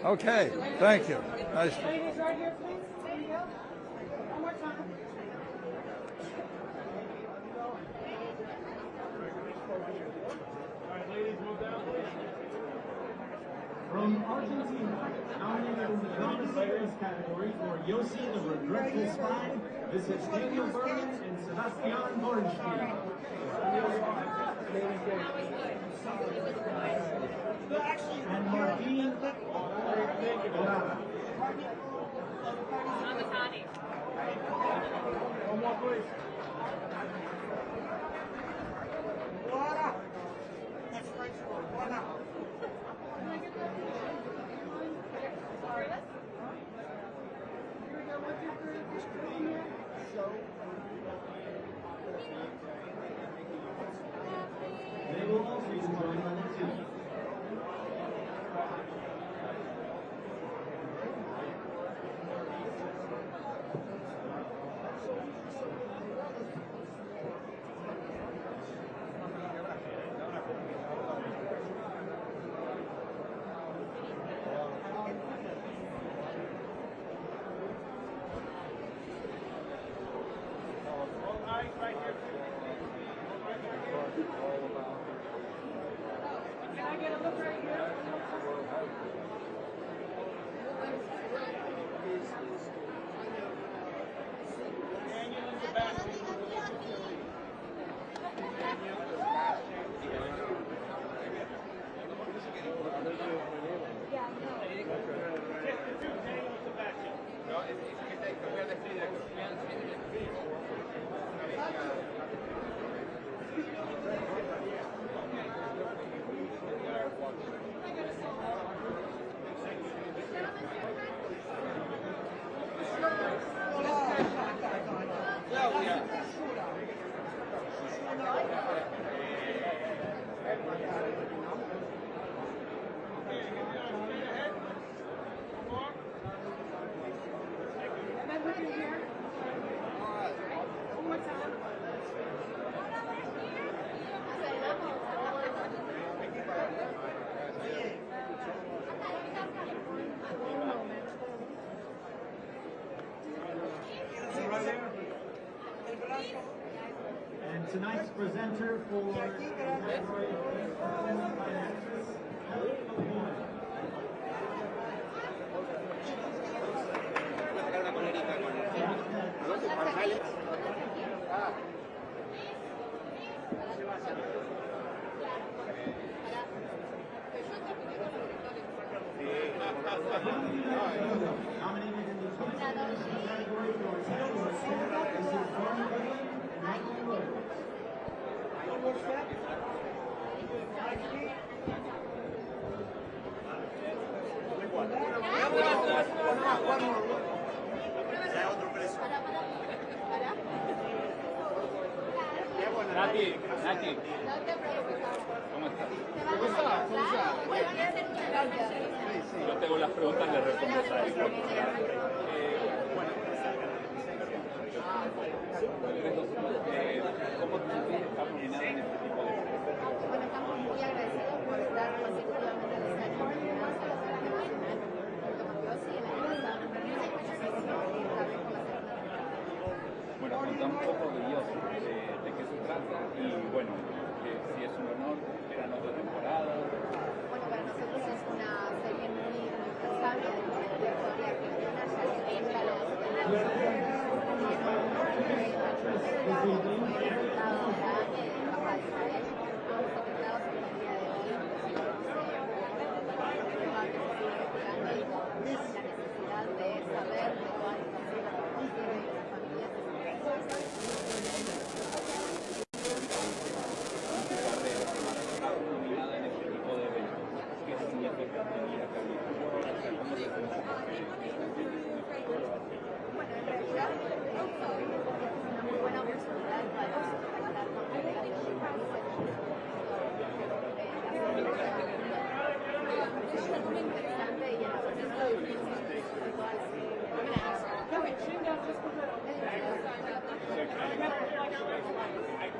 Okay, thank you. Nice. Ladies, right here, please. There you go. One more time. All right, ladies, move down, please. From Argentina, nominated in the drama series category for Yossi the Regretful Spy, this is Daniel Byrne and Sebastian Borenstein. And Martin Orada. One more, please. They will also be joined by the team. And tonight's presenter for Nati, ¿cómo estás? Yo tengo las preguntas, le respondes a él. ¿Cómo te sientes estar nominada en este tipo de premios? Bueno, estamos muy agradecidos por estar consecutivamente en este año nominados a la Serie Nacional, junto con Yossi en el año pasado. Muchas felicidades esta vez por la segunda temporada. Bueno, contame un poco de Yossi, de qué se trata y bueno, si es un honor, esperan otra temporada. Bueno, para nosotros es una serie muy indispensable de la historia criminal.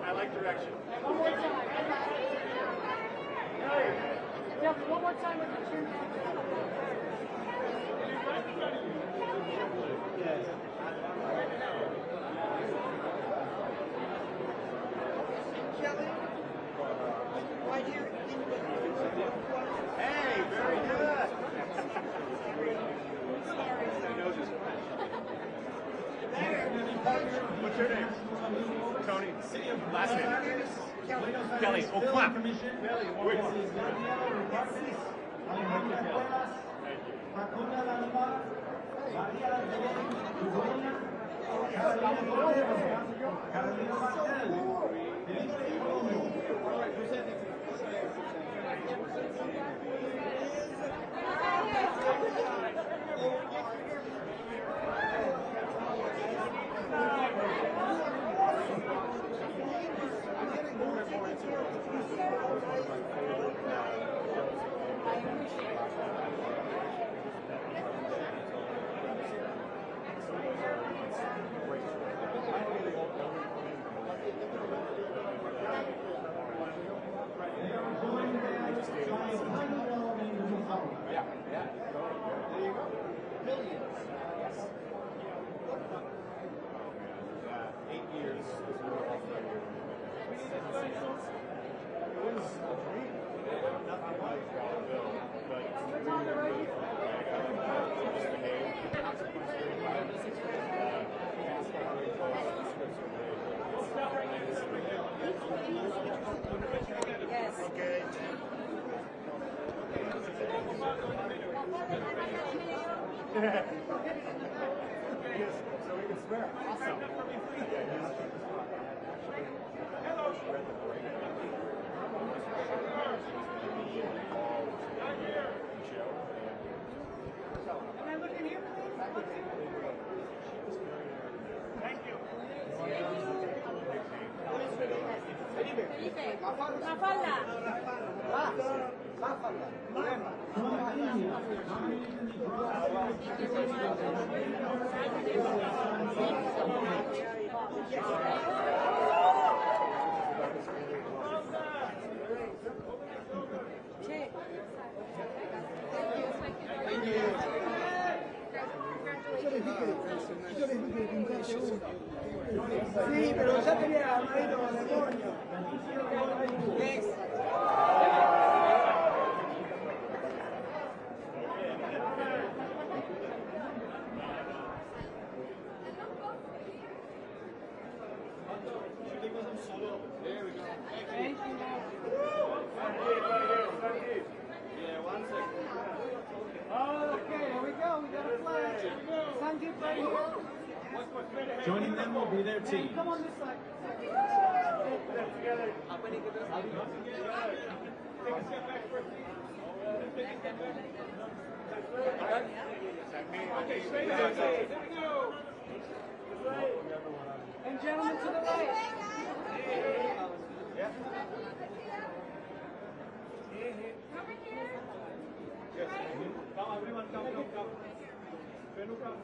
I like direction. One more time. Jeff, one more time with the chin. Kelly, right here in the... Hey, very good. What's your name? Tony. Last name? Kelly. Oh, clap. So we can swear. Awesome. Sí, pero ya tenía armadito con el demonio. There we go. Thank you. Okay, here we go. We got a flag. Sandeep right here. Joining them will be their team. Come on this side. Take a step back first. Okay, straight ahead. There we go. And gentlemen to the right. Yeah. Yes. Come, everyone, come. Venu, come.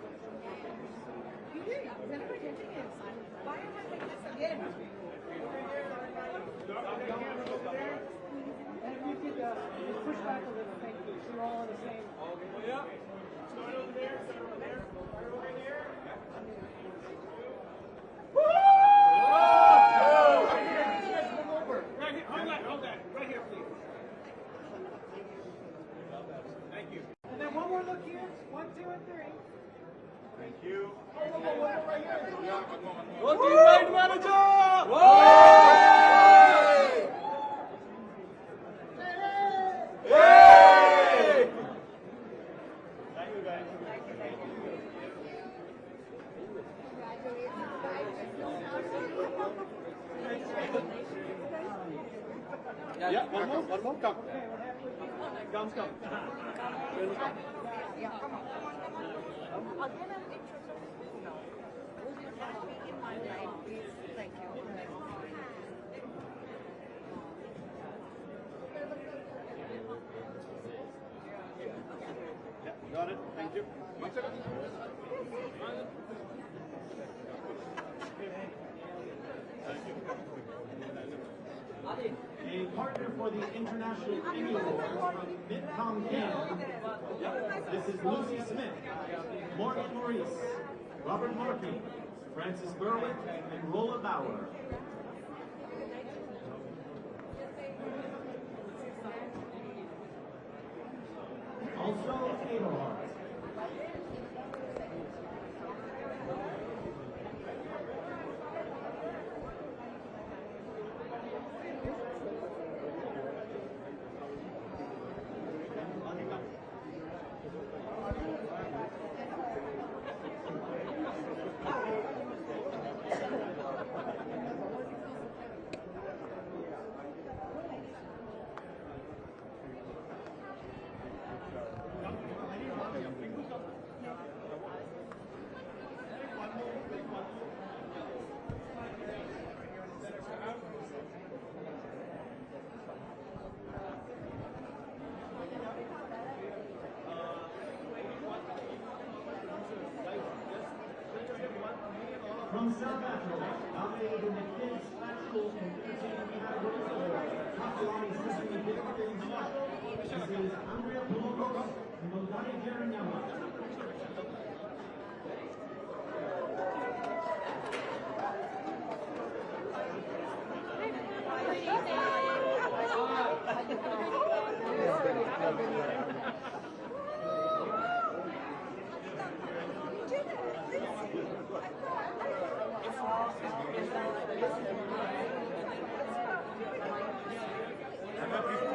And if you could push back a little, thank you. So you're all on the same. Yeah. Start over there, start over there. Start over here. Motivate manager! Hey! Thank you guys. Yeah, one more, come. Come. Yeah, come on. Again, in my life, please. Thank you. Yeah, got it. Thank you. One second. A partner for the International Emmy Awards from Midcom Canal. This is Lucy Smith, Morgan Maurice, Robert Markey, Francis Berwick, and Rolla Bauer. Also, Eberhard. From South Africa, nominated in the Kids Classical and Entertainment Category, Kapalani Symphony Big Stage. This is Andrea Blomos and Mondani Jeranyama. I'm happy